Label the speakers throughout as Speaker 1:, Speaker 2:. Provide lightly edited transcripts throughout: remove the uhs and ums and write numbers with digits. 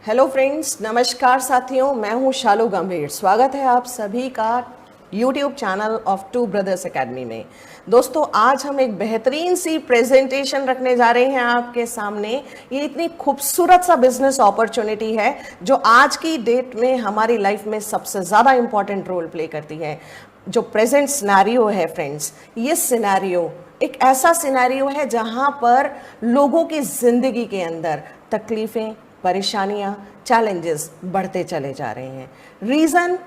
Speaker 1: Hello friends, नमस्कार साथियों, मैं हूं शालू गंभीर। स्वागत है आप सभी का YouTube channel of two brothers academy में। दोस्तों, आज हम एक बेहतरीन सी प्रेजेंटेशन रखने जा रहे हैं आपके सामने। ये इतनी खूबसूरत सा बिजनेस अपॉर्चुनिटी है जो आज की डेट में हमारी लाइफ में सबसे ज़्यादा इंपॉर्टेंट रोल प्ले करती है। जो प्रेजेंट सिनेरियो है फ्रेंड्स, ये सिनेरियो एक ऐसा सिनेरियो है जहां पर लोगों की जिंदगी के अंदर तकलीफें, परेशानियां, चैलेंजेस बढ़ते चले जा रहे हैं। रीज़न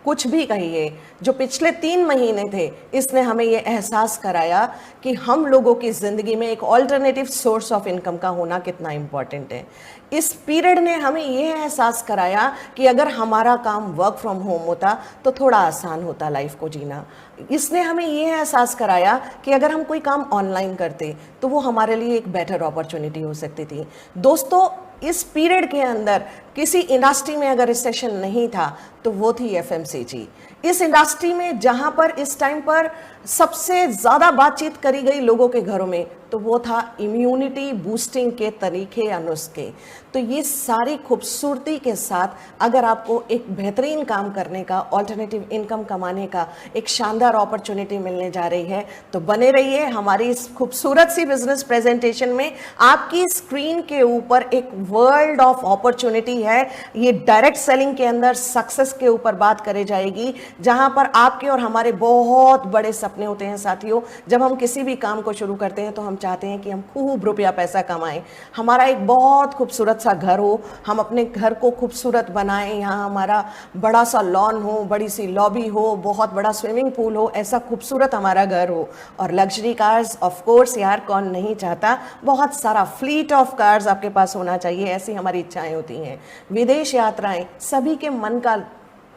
Speaker 1: कुछ भी कहिए, जो पिछले 3 महीने थे इसने हमें ये एहसास कराया कि हम लोगों की ज़िंदगी में एक ऑल्टरनेटिव सोर्स ऑफ इनकम का होना कितना इम्पॉर्टेंट है। इस पीरियड ने हमें ये एहसास कराया कि अगर हमारा काम वर्क फ्रॉम होम होता तो थोड़ा आसान होता लाइफ को जीना। इसने हमें ये एहसास कराया कि अगर हम कोई काम ऑनलाइन करते तो वो हमारे लिए एक बेटर अपॉर्चुनिटी हो सकती थी। दोस्तों, इस पीरियड के अंदर किसी इंडस्ट्री में अगर रिसेशन नहीं था तो वो थी एफएमसीजी। इस इंडस्ट्री में जहां पर इस टाइम पर सबसे ज़्यादा बातचीत करी गई लोगों के घरों में तो वो था इम्यूनिटी बूस्टिंग के तरीके या नुस्खे। तो ये सारी खूबसूरती के साथ अगर आपको एक बेहतरीन काम करने का, ऑल्टरनेटिव इनकम कमाने का एक शानदार अपॉर्चुनिटी मिलने जा रही है तो बने रहिए हमारी इस खूबसूरत सी बिजनेस प्रेजेंटेशन में। आपकी स्क्रीन के ऊपर एक वर्ल्ड ऑफ अपॉर्चुनिटी है। ये डायरेक्ट सेलिंग के अंदर सक्सेस के ऊपर बात करी जाएगी, जहां पर आपके और हमारे बहुत बड़े सपने होते हैं साथियों। जब हम किसी भी काम को शुरू करते हैं तो हम चाहते हैं कि हम खूब रुपया पैसा कमाएं, हमारा एक बहुत खूबसूरत सा घर हो, हम अपने घर को खूबसूरत बनाएं, यहाँ हमारा बड़ा सा लॉन हो, बड़ी सी लॉबी हो, बहुत बड़ा स्विमिंग पूल हो, ऐसा खूबसूरत हमारा घर हो। और लग्जरी कार्स, ऑफ कोर्स यार, कौन नहीं चाहता। बहुत सारा फ्लीट ऑफ कार्स आपके पास होना चाहिए, ऐसी हमारी इच्छाएं होती हैं। विदेश यात्राएं सभी के मन का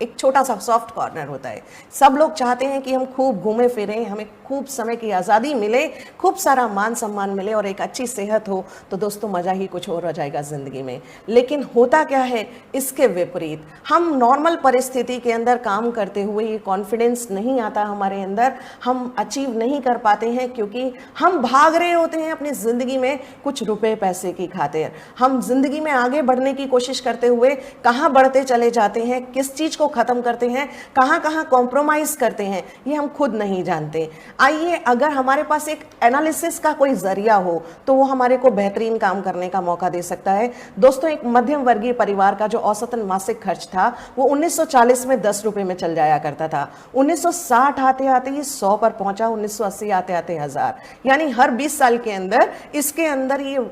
Speaker 1: एक छोटा सा सॉफ्ट कॉर्नर होता है। सब लोग चाहते हैं कि हम खूब घूमें फिरें, हमें खूब समय की आज़ादी मिले, खूब सारा मान सम्मान मिले और एक अच्छी सेहत हो तो दोस्तों मज़ा ही कुछ और हो जाएगा ज़िंदगी में। लेकिन होता क्या है, इसके विपरीत हम नॉर्मल परिस्थिति के अंदर काम करते हुए ये कॉन्फिडेंस नहीं आता हमारे अंदर, हम अचीव नहीं कर पाते हैं क्योंकि हम भाग रहे होते हैं अपनी ज़िंदगी में कुछ रुपए पैसे की खातिर। हम जिंदगी में आगे बढ़ने की कोशिश करते हुए कहाँ बढ़ते चले जाते हैं, किस चीज़ को खत्म करते हैं, कहां कहां कॉम्प्रोमाइज करते हैं, ये हम खुद नहीं जानते। आइए, अगर हमारे पास एक एनालिसिस का कोई जरिया हो तो वो हमारे को बेहतरीन काम करने का मौका दे सकता है। दोस्तों, एक मध्यम वर्गीय परिवार का जो औसतन मासिक खर्च था वो 1940 में 10 रुपए में चल जाया करता था। 1960 आते आते ये 100 पर पहुंचा, 1980 आते आते 1000, यानी हर 20 साल के अंदर इसके अंदर ये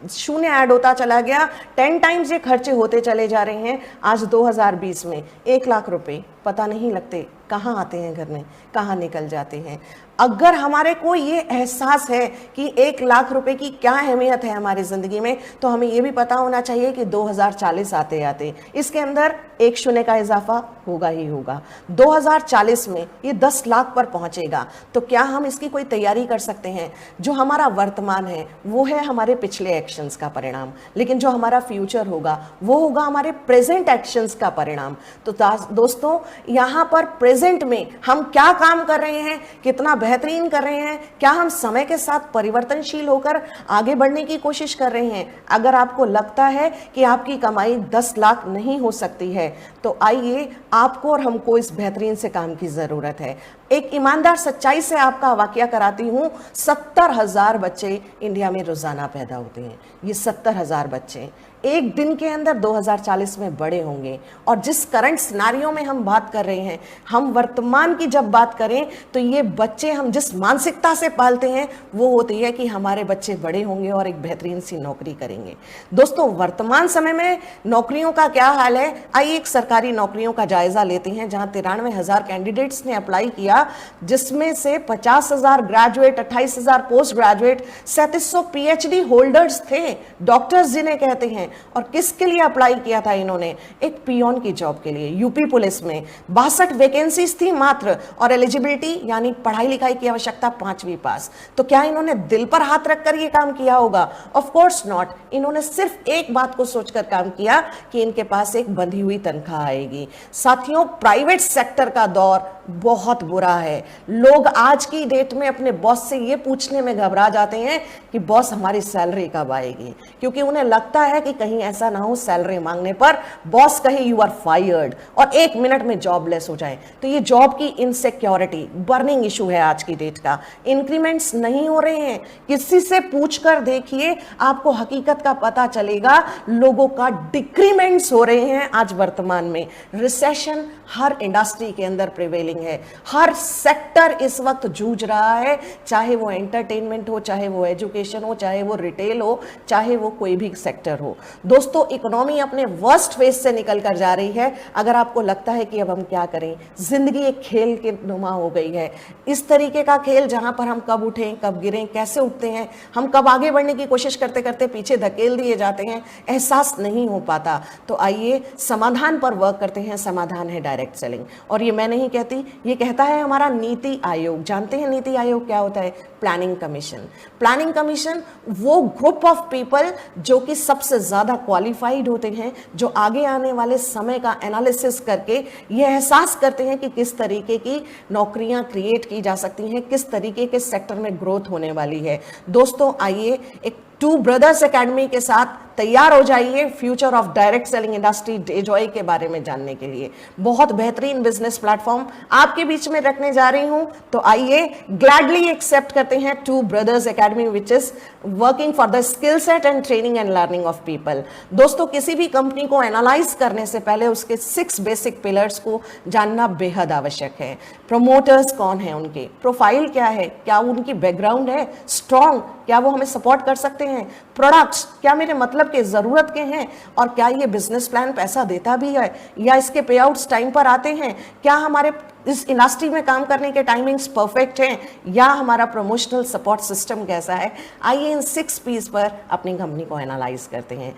Speaker 1: शून्य ऐड होता चला गया। 10 टाइम्स ये खर्चे होते चले जा रहे हैं। आज 2020 में 1 लाख रुपए पता नहीं लगते कहाँ आते हैं घर में, कहाँ निकल जाते हैं। अगर हमारे को ये एहसास है कि 1 लाख रुपए की क्या अहमियत है हमारी ज़िंदगी में, तो हमें ये भी पता होना चाहिए कि 2040 आते आते इसके अंदर 1 शून्य का इजाफा होगा ही होगा। 2040 में ये 10 लाख पर पहुंचेगा। तो क्या हम इसकी कोई तैयारी कर सकते हैं? जो हमारा वर्तमान है वो है हमारे पिछले एक्शंस का परिणाम, लेकिन जो हमारा फ्यूचर होगा वो होगा हमारे प्रेजेंट एक्शंस का परिणाम। तो दोस्तों, यहाँ पर प्रेजेंट में हम क्या काम कर रहे हैं, कितना बेहतरीन कर रहे हैं, क्या हम समय के साथ परिवर्तनशील होकर आगे बढ़ने की कोशिश कर रहे हैं? अगर आपको लगता है कि आपकी कमाई 10 लाख नहीं हो सकती है तो आइए, आपको और हमको इस बेहतरीन से काम की जरूरत है। एक ईमानदार सच्चाई से आपका वाकया कराती हूं। 70,000 बच्चे इंडिया में रोजाना पैदा होते हैं। ये 70,000 बच्चे एक दिन के अंदर 2040 में बड़े होंगे। और जिस करंट सिनेरियो में हम बात कर रहे हैं, हम वर्तमान की जब बात करें तो ये बच्चे हम जिस मानसिकता से पालते हैं वो होती है कि हमारे बच्चे बड़े होंगे और एक बेहतरीन सी नौकरी करेंगे। दोस्तों, वर्तमान समय में नौकरियों का क्या हाल है, आइए एक सरकारी नौकरियों का जायजा लेते हैं जहां 93,000 कैंडिडेट्स ने अप्लाई किया, जिसमें से 50,000 graduate, 28,000 post graduate, 3700 PhD holders थे, डॉक्टर्स जिन्हें कहते हैं। और किसके लिए अप्लाई किया था इन्होंने? एक पियोन की जॉब के लिए। यूपी पुलिस में 62 वैकेंसीज थी मात्र, और एलिजिबिलिटी यानी पढ़ाई लिखाई की आवश्यकता 5वीं पास। तो क्या इन्होंने दिल पर हाथ रखकर यह काम किया होगा? Of course not. इन्होंने सिर्फ एक बात को सोचकर काम किया कि इनके पास एक बंधी हुई तनख्वाह आएगी। साथियों, प्राइवेट सेक्टर का दौर बहुत बुरा है। लोग आज की डेट में अपने बॉस से ये पूछने में घबरा जाते हैं कि बॉस हमारी सैलरी कब आएगी, क्योंकि उन्हें लगता है कि कहीं ऐसा ना हो सैलरी मांगने पर बॉस कहे यू आर फायर्ड और 1 मिनट में जॉबलेस हो जाए। तो ये जॉब की इनसिक्योरिटी बर्निंग इशू है आज की डेट का। इंक्रीमेंट्स नहीं हो रहे हैं, किसी से पूछकर देखिए, आपको हकीकत का पता चलेगा। लोगों का डिक्रीमेंट्स हो रहे हैं आज वर्तमान में। रिसेशन हर इंडस्ट्री के अंदर प्रिवेलिंग है, हर सेक्टर इस वक्त जूझ रहा है, चाहे वो एंटरटेनमेंट हो, चाहे वो एजुकेशन हो, चाहे वो रिटेल हो, चाहे वो कोई भी सेक्टर हो। दोस्तों, इकोनॉमी अपने वर्स्ट फेज से निकल कर जा रही है। अगर आपको लगता है कि अब हम क्या करें, जिंदगी एक खेल के नुमा हो गई है, इस तरीके का खेल जहां पर हम कब उठें, कब गिरें, कैसे उठते हैं, हम कब आगे बढ़ने की कोशिश करते करते पीछे धकेल दिए जाते हैं, एहसास नहीं हो पाता। तो आइए समाधान पर वर्क करते हैं। समाधान है डायरेक्ट सेलिंग, और ये मैं नहीं कहती, ये कहता है हमारा नीति आयोग। जानते हैं नीति आयोग क्या होता है? Planning commission. प्लानिंग कमीशन वो ग्रुप ऑफ पीपल जो कि सबसे ज्यादा क्वालिफाइड होते हैं, जो आगे आने वाले समय का एनालिसिस करके ये एहसास करते हैं कि किस तरीके की नौकरियां क्रिएट की जा सकती हैं, किस तरीके के सेक्टर में ग्रोथ होने वाली है। दोस्तों, आइए एक टू ब्रदर्स एकेडमी के साथ तैयार हो जाइए future of direct selling industry DeJoy के बारे में जानने के लिए। बहुत बेहतरीन बिजनेस प्लेटफॉर्म आपके बीच में रखने जा रही हूं, तो आइए ग्लैडली एक्सेप्ट करते हैं two brothers academy which is working for the skill set and training and learning of people. दोस्तों, किसी भी कंपनी को एनालाइज करने से पहले उसके 6 बेसिक पिलर्स को जानना बेहद आवश्यक है। प्रमोटर्स कौन है, उनके प्रोफाइल क्या है, क्या उनकी बैकग्राउंड है स्ट्रॉन्ग, क्या वो हमें सपोर्ट कर सकते हैं, प्रोडक्ट्स क्या मेरे मतलब के जरूरत के हैं, और क्या ये बिजनेस प्लान पैसा देता भी है, या इसके पे आउट्स टाइम पर आते हैं, क्या हमारे इस इंडस्ट्री में काम करने के टाइमिंग्स परफेक्ट हैं, या हमारा प्रमोशनल सपोर्ट सिस्टम कैसा है। आइए इन 6 पीस पर अपनी कंपनी को एनालाइज करते हैं।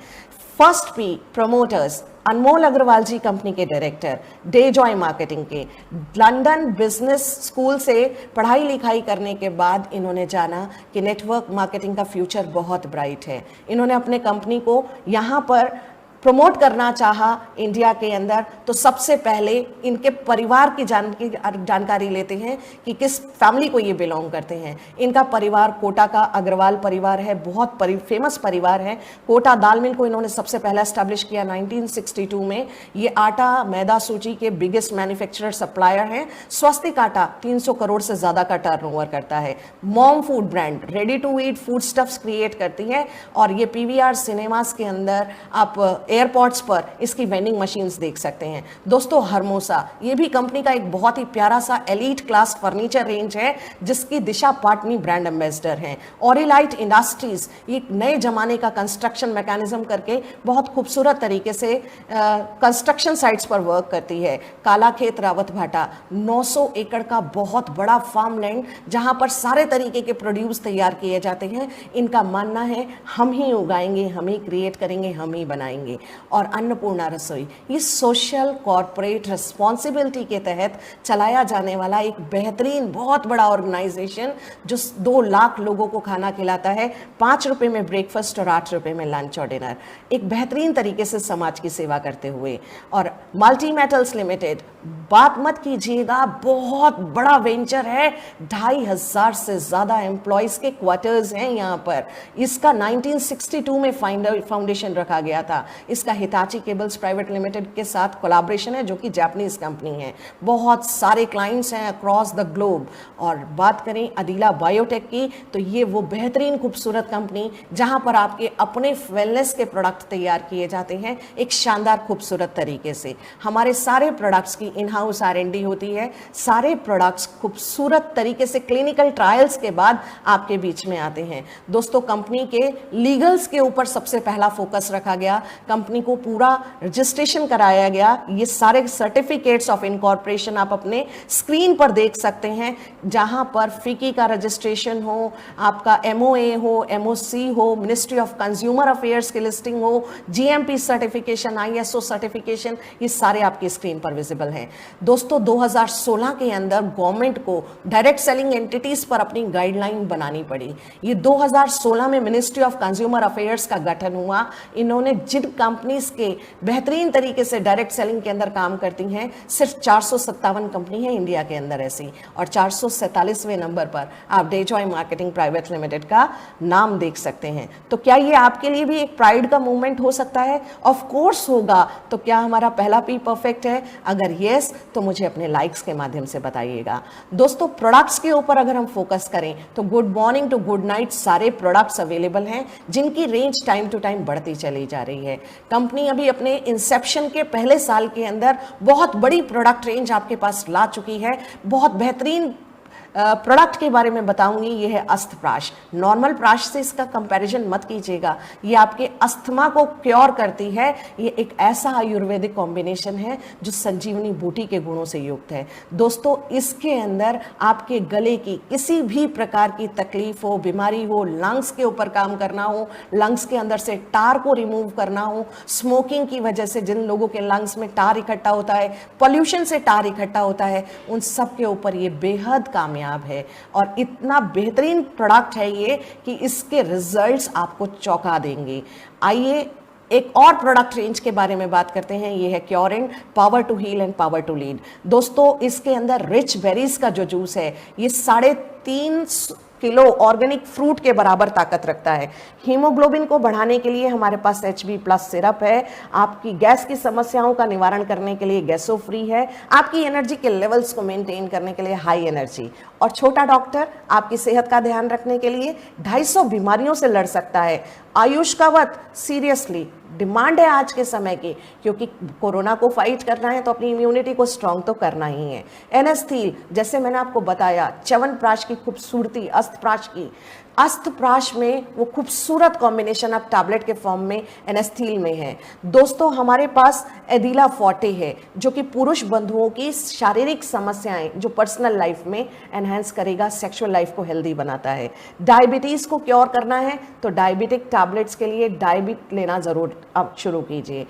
Speaker 1: First P, promoters. Anmol Agrawal ji company के डायरेक्टर, डेजॉय मार्केटिंग के, लंदन बिजनेस स्कूल से पढ़ाई लिखाई करने के बाद इन्होंने जाना कि नेटवर्क मार्केटिंग का फ्यूचर बहुत ब्राइट है। इन्होंने अपने कंपनी को यहाँ पर प्रमोट करना चाहा इंडिया के अंदर, तो सबसे पहले इनके परिवार की जानकारी लेते हैं कि किस फैमिली को ये बिलोंग करते हैं। इनका परिवार कोटा का अग्रवाल परिवार है, बहुत फेमस परिवार है। कोटा दाल मिल को इन्होंने सबसे पहला एस्टैब्लिश किया 1962 में। ये आटा मैदा सूजी के बिगेस्ट मैन्युफैक्चरर सप्लायर हैं। स्वस्तिक आटा 300 करोड़ से ज्यादा का टर्नओवर करता है। Mom food brand ready to eat food stuffs create करती है, और ये पीवीआर सिनेमास के अंदर आप एयरपोर्ट्स पर इसकी वेंडिंग मशीन्स देख सकते हैं। दोस्तों, हरमोसा ये भी कंपनी का एक बहुत ही प्यारा सा एलीट क्लास फर्नीचर रेंज है, जिसकी दिशा पाटनी ब्रांड एम्बेसडर हैं। ऑरिलाइट इंडस्ट्रीज एक नए जमाने का कंस्ट्रक्शन मैकेनिज्म करके बहुत खूबसूरत तरीके से कंस्ट्रक्शन साइट्स पर वर्क करती है। कालाखेत रावत भाटा 900 एकड़ का बहुत बड़ा फार्म लैंड, जहां पर सारे तरीके के प्रोड्यूस तैयार किए जाते हैं। इनका मानना है हम ही उगाएंगे, हम ही क्रिएट करेंगे, हम ही बनाएंगे। और अन्नपूर्णा रसोई ये सोशल कॉर्पोरेट रिस्पॉन्सिबिलिटी के तहत चलाया जाने वाला एक बेहतरीन बहुत बड़ा ऑर्गेनाइजेशन, जो 2 लाख लोगों को खाना खिलाता है। 5 रुपए में ब्रेकफास्ट और 8 रुपए में लंच और डिनर, एक बेहतरीन तरीके से समाज की सेवा करते हुए। और मल्टी मेटल्स लिमिटेड, बात मत कीजिएगा, बहुत बड़ा वेंचर है। 2500 से ज्यादा एम्प्लॉयज के क्वार्टर्स हैं यहाँ पर। इसका 1962 में फाउंडेशन रखा गया था। इसका हिताची केबल्स प्राइवेट लिमिटेड के साथ कोलैबोरेशन है, जो कि जापानीज कंपनी है। बहुत सारे क्लाइंट्स हैं अक्रॉस द ग्लोब। और बात करें अदीला बायोटेक की, तो ये वो बेहतरीन खूबसूरत कंपनी जहां पर आपके अपने वेलनेस के प्रोडक्ट तैयार किए जाते हैं एक शानदार खूबसूरत तरीके से। हमारे सारे प्रोडक्ट्स की इन हाउस R&D होती है। सारे प्रोडक्ट्स खूबसूरत तरीके से क्लिनिकल ट्रायल्स के बाद आपके बीच में आते हैं। दोस्तों, कंपनी के लीगल्स के ऊपर सबसे पहला फोकस रखा गया। कंपनी को पूरा रजिस्ट्रेशन कराया गया। ये सारे सर्टिफिकेट्स ऑफ इनकॉर्पोरेशन आप अपने स्क्रीन पर देख सकते हैं, जहां पर फिकी का रजिस्ट्रेशन हो, आपका MOA हो, MOC हो, मिनिस्ट्री ऑफ कंज्यूमर अफेयर्स की लिस्टिंग हो, GMP सर्टिफिकेशन, ISO सर्टिफिकेशन, ये सारे आपकी स्क्रीन पर विजिबल हैं। दोस्तों, 2016 के अंदर गवर्नमेंट को डायरेक्ट सेलिंग एंटिटीज पर अपनी गाइडलाइन बनानी पड़ी। ये 2016 में मिनिस्ट्री ऑफ कंज्यूमर अफेयर्स का गठन हुआ। इन्होंने जिन कंपनीज के बेहतरीन तरीके से डायरेक्ट सेलिंग के अंदर काम करती हैं, सिर्फ 457 कंपनी है इंडिया के अंदर ऐसी, और 447वें नंबर पर आप डेजॉय मार्केटिंग प्राइवेट लिमिटेड का नाम देख सकते हैं। तो क्या ये आपके लिए भी एक प्राइड का मूवमेंट हो सकता है? ऑफ कोर्स होगा। तो क्या हमारा पहला पी परफेक्ट है? अगर यस, तो मुझे अपने लाइक्स के माध्यम से बताइएगा। दोस्तों, प्रोडक्ट्स के ऊपर अगर हम फोकस करें तो good morning to good night सारे प्रोडक्ट्स अवेलेबल हैं, जिनकी रेंज टाइम टू टाइम बढ़ती चली जा रही है। कंपनी अभी अपने इंसेप्शन के पहले साल के अंदर बहुत बड़ी प्रोडक्ट रेंज आपके पास ला चुकी है। बहुत बेहतरीन प्रोडक्ट के बारे में बताऊंगी, ये है अस्थप्राश। नॉर्मल प्राश से इसका कंपैरिजन मत कीजिएगा, ये आपके अस्थमा को क्योर करती है। ये एक ऐसा आयुर्वेदिक कॉम्बिनेशन है जो संजीवनी बूटी के गुणों से युक्त है। दोस्तों, इसके अंदर आपके गले की किसी भी प्रकार की तकलीफ हो, बीमारी हो, लंग्स के ऊपर काम करना हो, लंग्स के अंदर से टार को रिमूव करना हो, स्मोकिंग की वजह से जिन लोगों के लंग्स में टार इकट्ठा होता है, पॉल्यूशन से टार इकट्ठा होता है, उन सब के ऊपर ये बेहद कामयाब है। और इतना बेहतरीन प्रोडक्ट है ये कि इसके रिजल्ट्स आपको चौंका देंगे। आइए एक और प्रोडक्ट रेंज के बारे में बात करते हैं। ये है क्योरिन power to heal and power to lead. दोस्तों, इसके अंदर रिच बेरीज का जो जूस है ये 3.5 किलो ऑर्गेनिक फ्रूट के बराबर ताकत रखता है। हीमोग्लोबिन को बढ़ाने के लिए हमारे पास HB+ सिरप है। आपकी गैस की समस्याओं का निवारण करने के लिए गैसो फ्री है। आपकी एनर्जी के लेवल्स को मेंटेन करने के लिए हाई एनर्जी। और छोटा डॉक्टर आपकी सेहत का ध्यान रखने के लिए 250 बीमारियों से लड़ सकता है। आयुष कवच सीरियसली डिमांड है आज के समय की, क्योंकि कोरोना को फाइट करना है तो अपनी इम्यूनिटी को स्ट्रांग तो करना ही है। एनेस्थील, जैसे मैंने आपको बताया, च्यवनप्राश की खूबसूरती, अस्थप्राश की, अस्थप्राश में वो खूबसूरत कॉम्बिनेशन अब टैबलेट के फॉर्म में एनेस्थील में है। दोस्तों, हमारे पास एदिला फॉर्टे है जो कि पुरुष बंधुओं की शारीरिक समस्याएं जो पर्सनल लाइफ में एनहांस करेगा, सेक्सुअल लाइफ को हेल्दी बनाता है। डायबिटीज को क्योर करना है तो डायबिटिक टैबलेट्स के लिए डायबिट लेना जरूर अब शुरू कीजिए।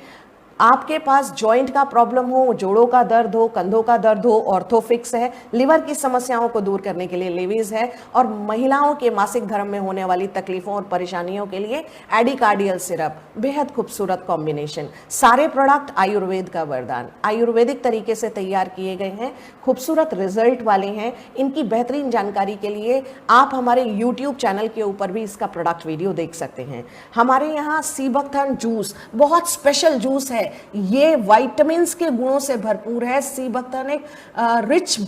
Speaker 1: आपके पास जॉइंट का प्रॉब्लम हो, जोड़ों का दर्द हो, कंधों का दर्द हो, ऑर्थोफिक्स है। लिवर की समस्याओं को दूर करने के लिए लिविज है। और महिलाओं के मासिक धर्म में होने वाली तकलीफों और परेशानियों के लिए एडिकार्डियल सिरप, बेहद खूबसूरत कॉम्बिनेशन। सारे प्रोडक्ट आयुर्वेद का वरदान, आयुर्वेदिक तरीके से तैयार किए गए हैं, खूबसूरत रिजल्ट वाले हैं। इनकी बेहतरीन जानकारी के लिए आप हमारे यूट्यूब चैनल के ऊपर भी इसका प्रोडक्ट वीडियो देख सकते हैं। हमारे यहाँ सीबकथर्न जूस बहुत स्पेशल जूस है। ये विटामिन्स के गुणों से भरपूर है। सीबकथर्न एक रिच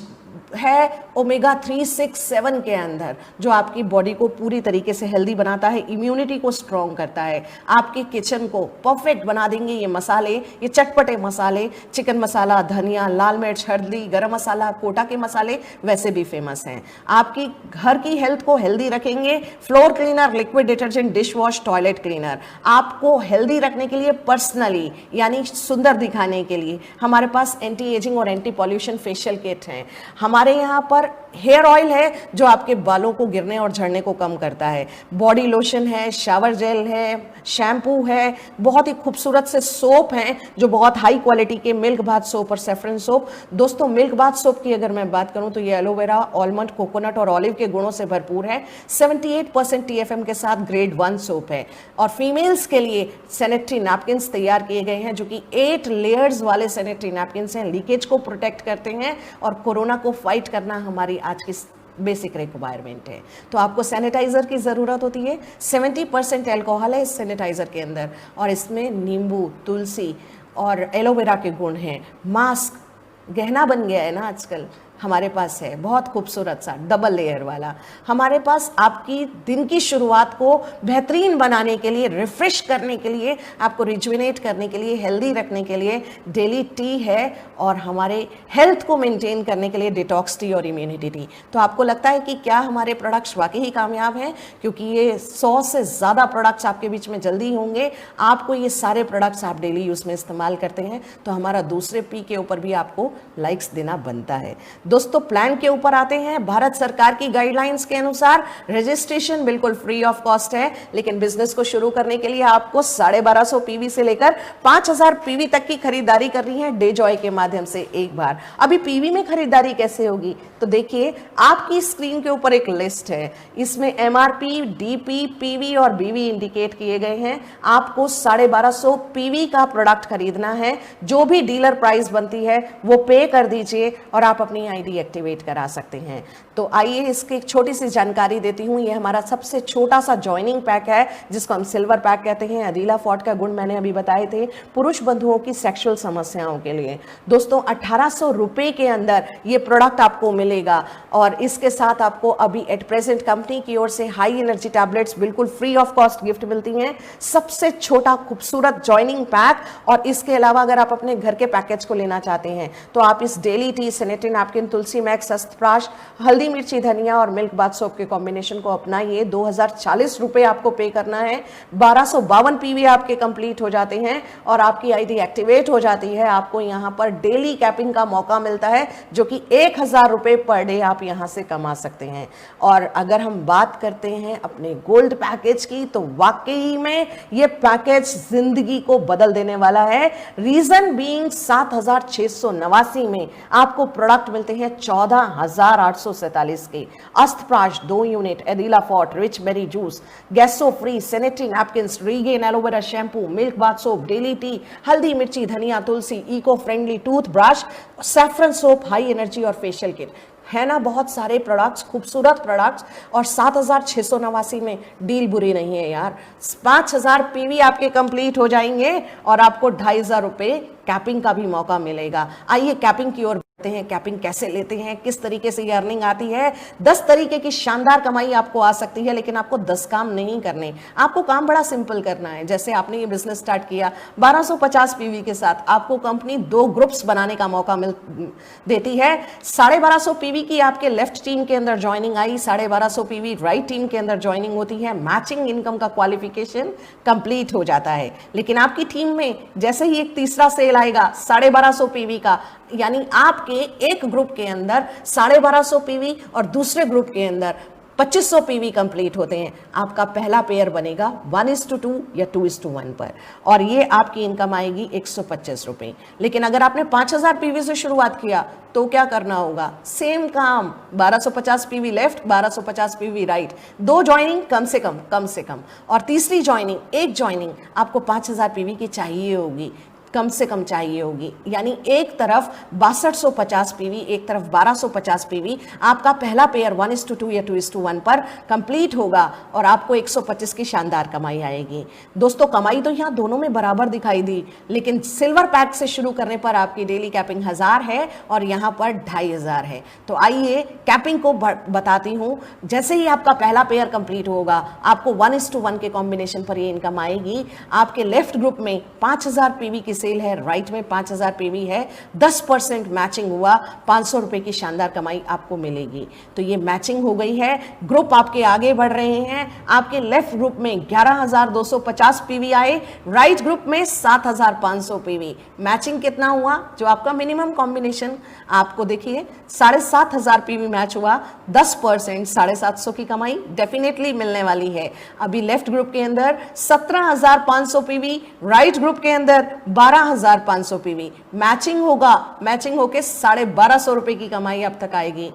Speaker 1: है ओमेगा 3, 6, 7 के अंदर, जो आपकी बॉडी को पूरी तरीके से हेल्दी बनाता है, इम्यूनिटी को स्ट्रॉन्ग करता है, आपके किचन को परफेक्ट बना देंगे ये मसाले, ये चटपटे मसाले। चिकन मसाला, धनिया, लाल मिर्च, हल्दी, गरम मसाला, कोटा के मसाले वैसे भी फेमस हैं। आपकी घर की हेल्थ को हेल्दी रखेंगे। Floor cleaner, liquid detergent, dish wash, toilet cleaner, आपको हेल्दी रखने के लिए पर्सनली, यानी सुंदर दिखाने के लिए हमारे पास एंटी एजिंग और एंटी पॉल्यूशन फेशियल किट हैं। हमारे यहाँ पर हेयर ऑयल है जो आपके बालों को गिरने और झड़ने को कम करता है। बॉडी लोशन है, शावर जेल है, शैम्पू है, बहुत ही खूबसूरत से सोप हैं जो बहुत हाई क्वालिटी के, मिल्क बाथ सोप और सेफ्रन सोप। दोस्तों, मिल्क बाथ सोप की अगर मैं बात करूं तो ये एलोवेरा, आलमंड, कोकोनट और ऑलिव के गुणों से भरपूर है। 78% TFM के साथ ग्रेड 1 सोप है। और फीमेल्स के लिए सैनिटरी नैपकिन्स तैयार किए गए हैं जो कि 8 लेयर्स वाले सैनिटरी नैपकिन्स हैं, लीकेज को प्रोटेक्ट करते हैं और कोरोना को फाइट करना हमारी आज की बेसिक रिक्वायरमेंट है। तो आपको सैनिटाइजर की ज़रूरत होती है। 70% अल्कोहल है इस सैनिटाइजर के अंदर और इसमें नींबू, तुलसी और एलोवेरा के गुण हैं। मास्क गहना बन गया है ना आजकल, हमारे पास है बहुत खूबसूरत सा डबल लेयर वाला। हमारे पास आपकी दिन की शुरुआत को बेहतरीन बनाने के लिए, रिफ्रेश करने के लिए, आपको रिजुविनेट करने के लिए, हेल्दी रखने के लिए डेली टी है और हमारे हेल्थ को मेंटेन करने के लिए डिटॉक्स टी और इम्यूनिटी टी। तो आपको लगता है कि क्या हमारे प्रोडक्ट्स वाकई ही कामयाब हैं? क्योंकि ये 100 से ज़्यादा प्रोडक्ट्स आपके बीच में जल्दी होंगे। आपको ये सारे प्रोडक्ट्स आप डेली यूज़ में इस्तेमाल करते हैं तो हमारा दूसरे पी के ऊपर भी आपको लाइक्स देना बनता है। दोस्तों प्लान के ऊपर आते हैं। भारत सरकार की गाइडलाइंस के अनुसार रजिस्ट्रेशन बिल्कुल फ्री ऑफ कॉस्ट है, लेकिन बिजनेस को शुरू करने के लिए आपको 1250 पीवी से लेकर 5000 पीवी तक की खरीदारी करनी है डे जॉय के माध्यम से एक बार। अभी पीवी में खरीदारी कैसे होगी, तो देखिए आपकी स्क्रीन के ऊपर एक लिस्ट है, इसमें एमआरपी, डीपी, पीवी और बीवी इंडिकेट किए गए हैं। आपको 1250 पीवी का प्रोडक्ट खरीदना है, जो भी डीलर प्राइस बनती है वो पे कर दीजिए और आप अपनी आईडी एक्टिवेट करा सकते हैं। तो आइए इसकी एक छोटी सी जानकारी देती हूं। ये हमारा सबसे छोटा सा ज्वाइनिंग पैक है, जिसको हम सिल्वर पैक कहते हैं। अदीला फोर्ट का गुण मैंने अभी बताए थे, पुरुष बंधुओं की सेक्सुअल समस्याओं के लिए। दोस्तों 1800 रुपए के अंदर ये प्रोडक्ट आपको मिलेगा और इसके साथ आपको अभी एट प्रेजेंट कंपनी की ओर से हाई एनर्जी टैबलेट्स बिल्कुल फ्री ऑफ कॉस्ट गिफ्ट मिलती हैं। सबसे छोटा खूबसूरत ज्वाइनिंग पैक, और इसके अलावा अगर आप अपने घर के पैकेज को लेना चाहते हैं तो आप इस डेली टी, सैनिटरी नैपकिन, तुलसी मैक्स, अस्तप्राश, हल्दी मिर्ची धनिया और मिल्क बाथ सोप के कॉम्बिनेशन को अपनाइए। 2040 रुपए आपको पे करना है। 1252 पीवी आपके कंप्लीट हो जाते हैं और आपकी आईडी एक्टिवेट हो जाती है। आपको यहां पर डेली कैपिंग का मौका मिलता है, जो कि 1000 रुपए पर डे आप यहां से कमा सकते हैं। और अगर हम बात करते हैं अपने गोल्ड पैकेज की, तो वाकई में ये पैकेज जिंदगी को बदल देने वाला है। रीजन बीइंग 7689 में आपको प्रोडक्ट मिलते हैं 14847 के। अस्तप्राश 2 यूनिट, एदिला फोर्ट, रिच बेरी जूस, गैसो free, sanitary napkins, regain aloe vera shampoo, milk bath soap, daily tea, हल्दी मिर्ची धनिया तुलसी, eco friendly tooth brush, saffron soap, high energy और फेशियल किट है ना। बहुत सारे प्रोडक्ट्स, खूबसूरत प्रोडक्ट्स, और 7689 में डील बुरी नहीं है यार। 5000 पीवी आपके कंप्लीट हो जाएंगे और आपको 2500 रुपए कैपिंग का भी मौका मिलेगा। आइए कैपिंग की ओर बढ़ते हैं। कैपिंग कैसे लेते हैं, किस तरीके से ये अर्निंग आती है। 10 तरीके की शानदार कमाई आपको आ सकती है, लेकिन आपको 10 काम नहीं करने। आपको काम बड़ा सिंपल करना है। जैसे आपने ये बिजनेस स्टार्ट किया 1250 पीवी के साथ, आपको कंपनी 2 ग्रुप्स बनाने का मौका देती है। 1250 पीवी की आपके लेफ्ट टीम के अंदर joining I, 1250 PV right team के अंदर ज्वाइनिंग होती है। मैचिंग इनकम का क्वालिफिकेशन कंप्लीट हो जाता है। लेकिन आपकी टीम में जैसे ही एक तीसरा सेल आएगा 1250 पीवी का, यानी आपके एक ग्रुप के अंदर 1250 पीवी और दूसरे ग्रुप के अंदर 2500 पीवी कंप्लीट होते हैं, आपका पहला पेयर बनेगा 1:2 या 2:1 पर, और ये आपकी इनकम आएगी 125 रुपए। लेकिन अगर आपने 5000 पीवी से शुरुआत किया तो क्या करना होगा, सेम काम, 1250 PV left, 1250 PV right, 2 joining कम से कम, और तीसरी ज्वाइनिंग, एक ज्वाइनिंग आपको 5000 पीवी की चाहिए होगी, कम से कम चाहिए होगी। यानी एक तरफ 6250 पीवी, एक तरफ 1250 पीवी, आपका पहला पेयर 1:2 या 2:1 पर कंप्लीट होगा और आपको 125 की शानदार कमाई आएगी। दोस्तों कमाई तो यहाँ दोनों में बराबर दिखाई दी, लेकिन सिल्वर पैक से शुरू करने पर आपकी डेली कैपिंग 1000 है और यहाँ पर 2500 है। तो आइए कैपिंग को बताती हूँ। जैसे ही आपका पहला पेयर कंप्लीट होगा, आपको 1:1 के कॉम्बिनेशन पर ये इनकम आएगी। आपके लेफ्ट ग्रुप में 5000 पीवी की सेल है, राइट में 5000 पीवी है, 10% मैचिंग हुआ, 500 रुपए की शानदार कमाई आपको मिलेगी। तो ये मैचिंग हो गई है, ग्रुप आपके आगे बढ़ रहे हैं। आपके लेफ्ट ग्रुप में 11250 पीवी आए, राइट ग्रुप में 7500 पीवी। मैचिंग कितना हुआ, जो आपका मिनिमम कॉम्बिनेशन आपको देखिए 7500 पीवी मैच हुआ, 10% 750 की कमाई डेफिनेटली मिलने वाली है। अभी लेफ्ट ग्रुप के अंदर 17500 पीवी, राइट ग्रुप के अंदर 12500 पीवी। मैचिंग होगा, मैचिंग होके 1250 रुपए की कमाई अब तक आएगी।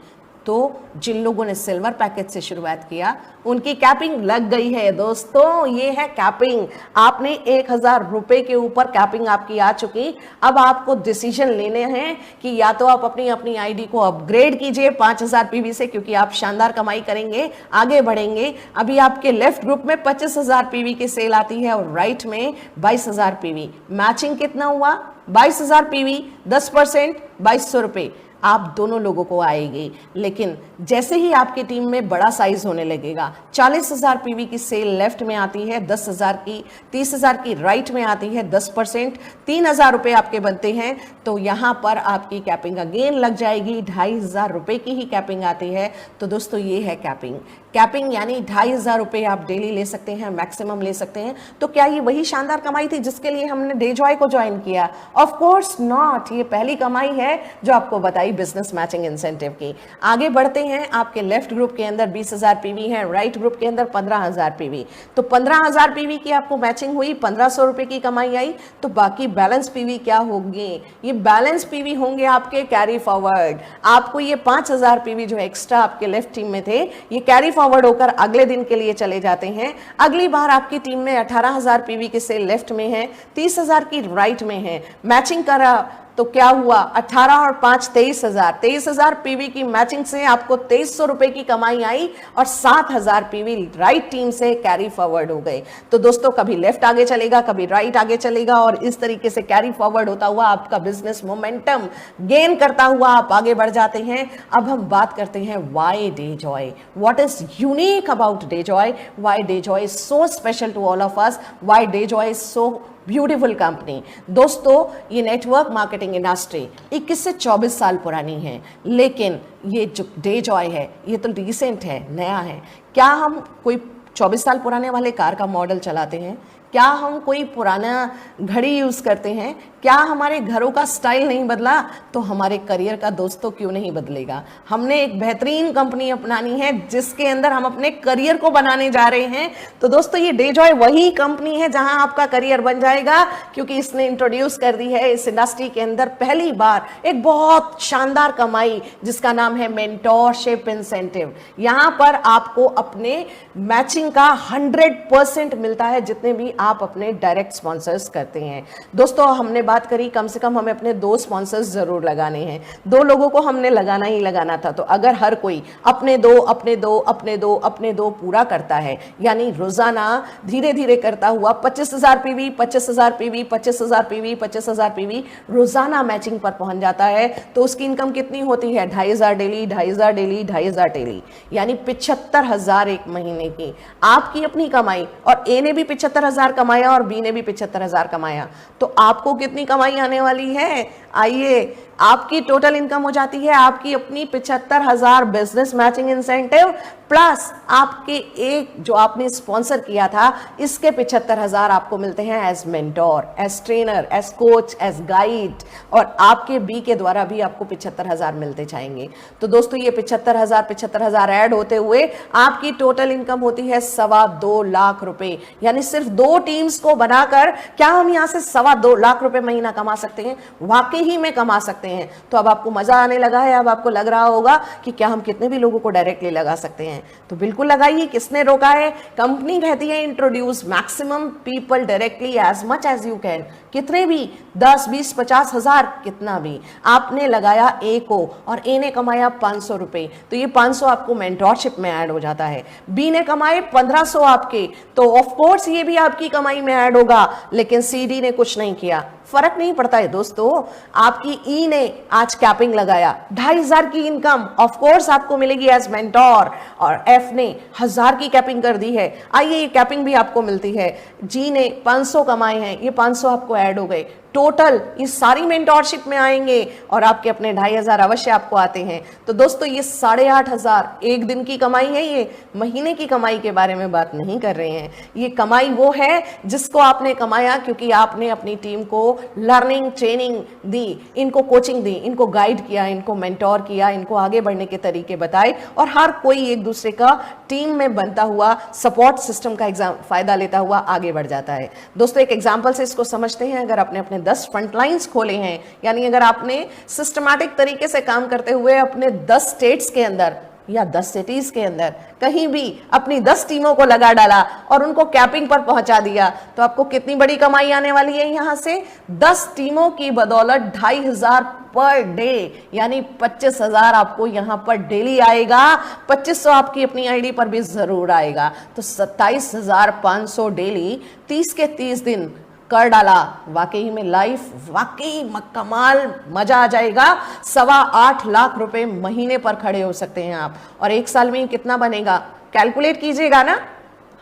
Speaker 1: तो जिन लोगों ने सिल्वर पैकेज से शुरुआत किया उनकी कैपिंग लग गई है। दोस्तों ये है कैपिंग, आपने 1000 रुपए के ऊपर कैपिंग आपकी आ चुकी। अब आपको डिसीजन लेने हैं कि या तो आप अपनी आईडी को अपग्रेड कीजिए 5000 पीवी से, क्योंकि आप शानदार कमाई करेंगे, आगे बढ़ेंगे। अभी आपके लेफ्ट ग्रुप में 25000 पीवी की सेल आती है और राइट में 22000 पीवी। मैचिंग कितना हुआ, 22000 पीवी, 10% 2200 रुपए आप दोनों लोगों को आएगी। लेकिन जैसे ही आपकी टीम में बड़ा साइज होने लगेगा, 40000 पीवी की सेल लेफ्ट में आती है, 10000 की, 30000 की राइट में आती है, 10%, 3000 रुपए आपके बनते हैं। तो यहाँ पर आपकी कैपिंग अगेन लग जाएगी, 2500 रुपए की ही कैपिंग आती है। तो दोस्तों ये है कैपिंग। कैपिंग यानी 2500 रुपए आप डेली ले सकते हैं, मैक्सिमम ले सकते हैं। तो क्या ये वही शानदार कमाई थी जिसके लिए हमने डे जॉय को ज्वाइन किया? Of course not. ये पहली कमाई है जो आपको बताई नई बिजनेस मैचिंग इंसेंटिव की। आगे बढ़ते हैं, आपके लेफ्ट ग्रुप के अंदर 20,000 पीवी है, राइट ग्रुप के अंदर 15,000 पीवी। तो 15,000 पीवी की आपको मैचिंग हुई, 1,500 रुपए की कमाई आई। तो बाकी बैलेंस पीवी क्या होंगे? ये बैलेंस पीवी होंगे आपके कैरी फॉरवर्ड। आपको ये 5,000 पीवी जो एक्स्ट्रा आपके लेफ्ट टीम में थे, ये कैरी फॉरवर्ड होकर अगले दिन के लिए चले जाते हैं। अगली बार आपकी टीम में 18,000 पीवी की सेल लेफ्ट में है, 30,000 की राइट में है। मैचिंग करा तो क्या हुआ? 18 और 5 23,000। 23,000 पीवी की मैचिंग से आपको 2,300 रुपए की कमाई आई और 7,000 पीवी राइट टीम से कैरी फॉरवर्ड हो गए। तो दोस्तों, कभी लेफ्ट आगे चलेगा, कभी राइट आगे चलेगा, और इस तरीके से कैरी फॉरवर्ड होता हुआ आपका बिजनेस मोमेंटम गेन करता हुआ आप आगे बढ़ जाते हैं। अब हम बात करते हैं why Day Joy, what is unique about Day Joy, why Day Joy is so special to all of us, why Day Joy is so beautiful company. दोस्तों, ये नेटवर्क मार्केटिंग इंडस्ट्री 21 से 24 साल पुरानी है, लेकिन ये जो डे जॉय है ये तो रिसेंट है, नया है। क्या हम कोई 24 साल पुराने वाले कार का मॉडल चलाते हैं? क्या हम कोई पुराना घड़ी यूज़ करते हैं? क्या हमारे घरों का स्टाइल नहीं बदला तो हमारे करियर का दोस्तों क्यों नहीं बदलेगा? हमने एक बेहतरीन कंपनी अपनानी है जिसके अंदर हम अपने करियर को बनाने जा रहे हैं। तो दोस्तों, ये डे जॉय वही कंपनी है जहां आपका करियर बन जाएगा, क्योंकि इसने इंट्रोड्यूस कर दी है इस इंडस्ट्री के अंदर पहली बार एक बहुत शानदार कमाई जिसका नाम है मेंटोरशिप इंसेंटिव। यहां पर आपको अपने मैचिंग का 100% मिलता है जितने भी आप अपने डायरेक्ट स्पॉन्सर्स करते हैं। दोस्तों, हमने बात करी कम से कम हमें अपने 2 स्पॉन्सर्स जरूर लगाने हैं, 2 लोगों को हमने लगाना ही लगाना था। तो अगर हर कोई अपने दो पूरा करता है, यानी रोजाना धीरे धीरे करता हुआ 25,000 पीवी 25,000 पीवी 25,000 पीवी 25,000 पीवी रोजाना मैचिंग पर पहुंच जाता है, तो उसकी इनकम कितनी होती है? 2,500 डेली 2,500 डेली 2,500 डेली, यानी 75,000 एक महीने की आपकी अपनी कमाई। और ए ने भी 75,000 कमाया और बी ने भी 75,000 कमाया, तो आपको कितनी कमाई आने वाली है? आइए, आपकी टोटल इनकम हो जाती है आपकी अपनी 75,000 बिजनेस मैचिंग इंसेंटिव प्लस आपके एक जो आपने स्पॉन्सर किया था इसके 75,000 आपको मिलते हैं as mentor, as trainer, as coach, as guide, और आपके बी के द्वारा भी आपको 75,000 मिलते जाएंगे। तो दोस्तों, ये 75,000 ऐड होते हुए आपकी टोटल इनकम होती है 2.25 लाख रुपए। यानी सिर्फ 2 टीम्स को बनाकर क्या हम यहां से 2.25 लाख रुपए महीना कमा सकते हैं? वाकई ही में कमा सकते हैं। तो अब आपको मजा आने लगा है, अब आपको लग रहा होगा कि क्या हम कितने भी लोगों को डायरेक्टली लगा सकते हैं। तो बिल्कुल लगाइए, किसने रोका है? कंपनी कहती है introduce maximum people directly as much as you can. कितने भी 10, 20, 50,000 कितना भी आपने लगाया ए को, और ए ने कमाया 500 रुपए, तो ये 500 आपको मेंटोरशिप में ऐड हो जाता है। बी ने कमाए 1,500 आपके, तो ऑफ कोर्स ये भी आपकी कमाई में ऐड होगा, लेकिन सी डी ने कुछ नहीं किया, फर्क नहीं पड़ता है दोस्तों। आपकी ई ने आज कैपिंग लगाया 2,500 की इनकम ऑफ कोर्स आपको मिलेगी एज मेंटोर, और एफ ने 1,000 की कैपिंग कर दी है, आइए ये कैपिंग भी आपको मिलती है। जी ने 500 कमाए हैं, ये 500 आपको ऐड हो गए। टोटल ये सारी मेंटोरशिप में आएंगे और आपके अपने 2,500 अवश्य आपको आते हैं। तो दोस्तों, ये 8,500 एक दिन की कमाई है, ये महीने की कमाई के बारे में बात नहीं कर रहे हैं। ये कमाई वो है जिसको आपने कमाया क्योंकि आपने अपनी टीम को लर्निंग ट्रेनिंग दी, इनको कोचिंग दी, इनको गाइड किया, इनको मेंटोर किया, इनको आगे बढ़ने के तरीके बताए, और हर कोई एक दूसरे का टीम में बनता हुआ सपोर्ट सिस्टम का फायदा लेता हुआ आगे बढ़ जाता है। दोस्तों, एक एग्जाम्पल से इसको समझते हैं। अगर आपने अपने 10 फ्रंटलाइंस खोले हैं, यानी अगर आपने सिस्टमैटिक तरीके से काम करते हुए अपने 10 स्टेट्स के अंदर या 10 सिटीज के अंदर कहीं भी अपनी 10 टीमों को लगा डाला और उनको कैपिंग पर पहुंचा दिया, तो आपको कितनी बड़ी कमाई आने वाली है? यहां से 10 टीमों की बदौलत 2,500 पर डे, यानी 25,000 आपको यहां पर डेली आएगा। 2,500 आपकी अपनी आईडी पर भी जरूर आएगा, तो 27,500 डेली 30 के 30 दिन कर डाला। वाकई में लाइफ वाकई कमाल, मजा आ जाएगा। 8.25 लाख रुपए महीने पर खड़े हो सकते हैं आप, और एक साल में कितना बनेगा कैलकुलेट कीजिएगा ना।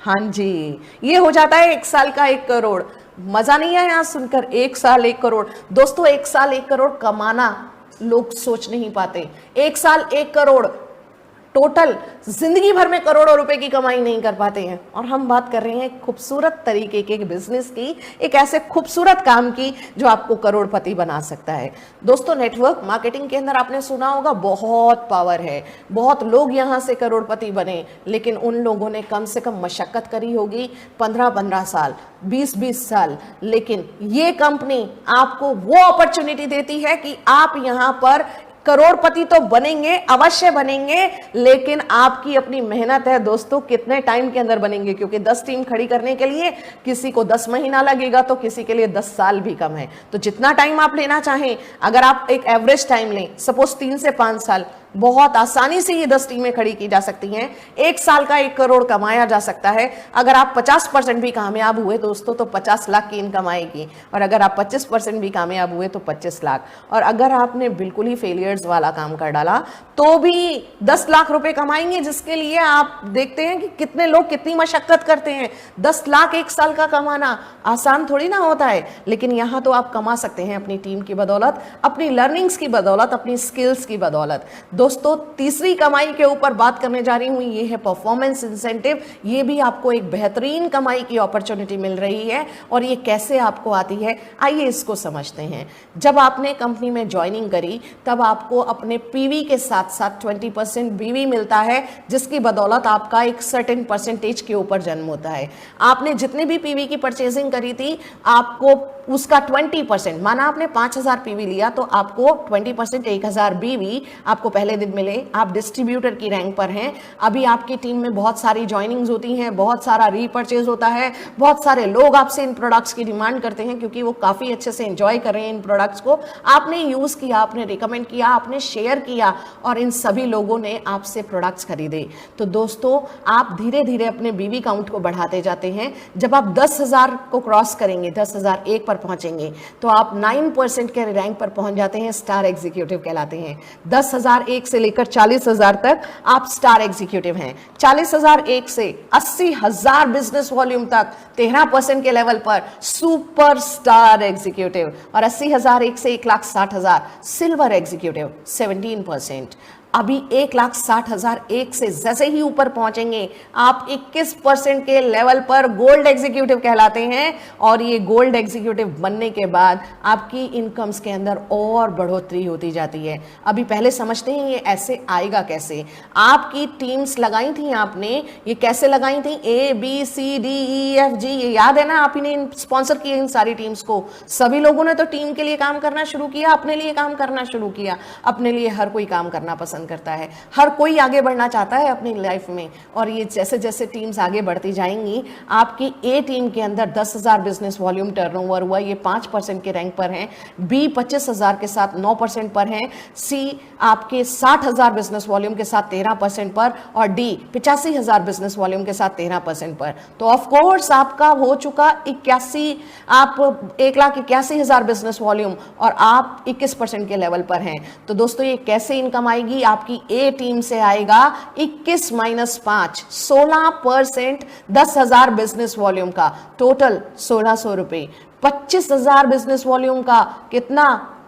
Speaker 1: हाँ जी, ये हो जाता है 1 साल का 1 करोड़। मजा नहीं आया यहाँ सुनकर? 1 साल 1 करोड़। दोस्तों, 1 साल 1 करोड़ कमाना लोग सोच नहीं पाते। 1 साल 1 करोड़ टोटल जिंदगी भर में करोड़ों रुपए की कमाई नहीं कर पाते हैं। और हम बात कर रहे हैं खूबसूरत तरीके के बिजनेस की, एक ऐसे खूबसूरत काम की जो आपको करोड़पति बना सकता है। दोस्तों, नेटवर्क मार्केटिंग के अंदर आपने सुना होगा बहुत पावर है, बहुत लोग यहां से करोड़पति बने, लेकिन उन लोगों ने कम से कम मशक्कत करी होगी 15-15 साल, 20-20 साल। लेकिन ये कंपनी आपको वो अपॉर्चुनिटी देती है कि आप यहां पर करोड़पति तो बनेंगे, अवश्य बनेंगे, लेकिन आपकी अपनी मेहनत है दोस्तों कितने टाइम के अंदर बनेंगे, क्योंकि 10 टीम खड़ी करने के लिए किसी को 10 महीना लगेगा तो किसी के लिए 10 साल भी कम है। तो जितना टाइम आप लेना चाहें, अगर आप एक एवरेज टाइम लें, सपोज 3 से 5 साल, बहुत आसानी से ये 10 टीमें खड़ी की जा सकती हैं। 1 साल का 1 करोड़ कमाया जा सकता है। अगर आप 50% भी कामयाब हुए दोस्तों तो 50 लाख की इनकम आएगी, और अगर आप 25% भी कामयाब हुए तो 25 लाख, और अगर आपने बिल्कुल ही फेलियर्स वाला काम कर डाला तो भी 10 लाख रुपए कमाएंगे, जिसके लिए आप देखते हैं कि कितने लोग कितनी मशक्कत करते हैं। 10 लाख 1 साल का कमाना आसान थोड़ी ना होता है, लेकिन यहां तो आप कमा सकते हैं अपनी टीम की बदौलत, अपनी लर्निंग्स की बदौलत, अपनी स्किल्स की बदौलत। दोस्तों, तीसरी कमाई के ऊपर बात करने जा रही हूं, ये है परफॉर्मेंस इंसेंटिव। ये भी आपको एक बेहतरीन कमाई की अपॉर्चुनिटी मिल रही है, और ये कैसे आपको आती है, आइए इसको समझते हैं। जब आपने कंपनी में ज्वाइनिंग करी तब आपको अपने पीवी के साथ साथ 20% बीवी मिलता है, जिसकी बदौलत आपका एक सर्टेन परसेंटेज के ऊपर जन्म होता है। आपने जितनी भी पीवी की परचेजिंग करी थी, आपको उसका 20%, माना आपने 5000 पीवी लिया तो आपको 20% 1000 बीवी आपको पहले दिन मिले। आप डिस्ट्रीब्यूटर की रैंक पर हैं, अभी आपकी टीम में बहुत सारी ज्वाइनिंग्स होती हैं, बहुत सारा रीपर्चेज होता है, बहुत सारे लोग आपसे इन प्रोडक्ट्स की डिमांड करते हैं क्योंकि वो काफी अच्छे से एंजॉय कर रहे हैं इन प्रोडक्ट्स को। आपने यूज किया, आपने रिकमेंड किया, आपने शेयर किया, और इन सभी लोगों ने आपसे प्रोडक्ट्स खरीदे। तो दोस्तों, आप धीरे धीरे अपने बीवी काउंट को बढ़ाते जाते हैं। जब आप 10,000 को क्रॉस करेंगे, 10,001 पर पहुंचेंगे, तो आप 9% के रैंक पर पहुंच जाते हैं, स्टार एग्जीक्यूटिव कहलाते हैं। 10,001 से लेकर 40,000 तक आप स्टार एग्जीक्यूटिव हैं। 40,001 से 80,000 बिजनेस वॉल्यूम तक 13% के लेवल पर सुपर स्टार एग्जीक्यूटिव, और 80,001 से 1,60,000 सिल्वर एग्जीक्यूटिव 17%। अभी 1,60,001 से जैसे ही ऊपर पहुंचेंगे आप 21% के लेवल पर गोल्ड एग्जीक्यूटिव कहलाते हैं, और ये गोल्ड एग्जीक्यूटिव बनने के बाद आपकी इनकम्स के अंदर और बढ़ोतरी होती जाती है। अभी पहले समझते हैं ये ऐसे आएगा कैसे। आपकी टीम्स लगाई थी आपने, ये कैसे लगाई थी, ABCDEFG, ये याद है ना, आप ही ने स्पॉन्सर किए इन सारी टीम्स को। सभी लोगों ने तो टीम के लिए काम करना शुरू किया, अपने लिए काम करना शुरू किया। अपने लिए हर कोई काम करना पसंद करता है, हर कोई आगे बढ़ना चाहता है अपनी लाइफ में, और ये जैसे जैसे टीम्स आगे बढ़ती जाएंगी, आपकी ए टीम के अंदर 10,000 बिजनेस वॉल्यूम टर्नओवर हुआ, ये 5% के रैंक पर हैं। बी 25,000 के साथ 9% पर हैं। सी आपके 60,000 बिजनेस वॉल्यूम के साथ 13% पर, और डी 85,000 बिजनेस वॉल्यूम के साथ 13% पर। तो ऑफ कोर्स आपका हो चुका 81, आप 1,81,000 बिजनेस वॉल्यूम, और आप 21% के लेवल पर हैं। तो दोस्तों, ये कैसे इनकम आएगी, आपकी ए टीम से आएगा 21 माइनस 5, 16%, 10,000 बिजनेस वॉल्यूम का टोटल 1,600 रुपए। 25,000 बिजनेस वॉल्यूम का कितना,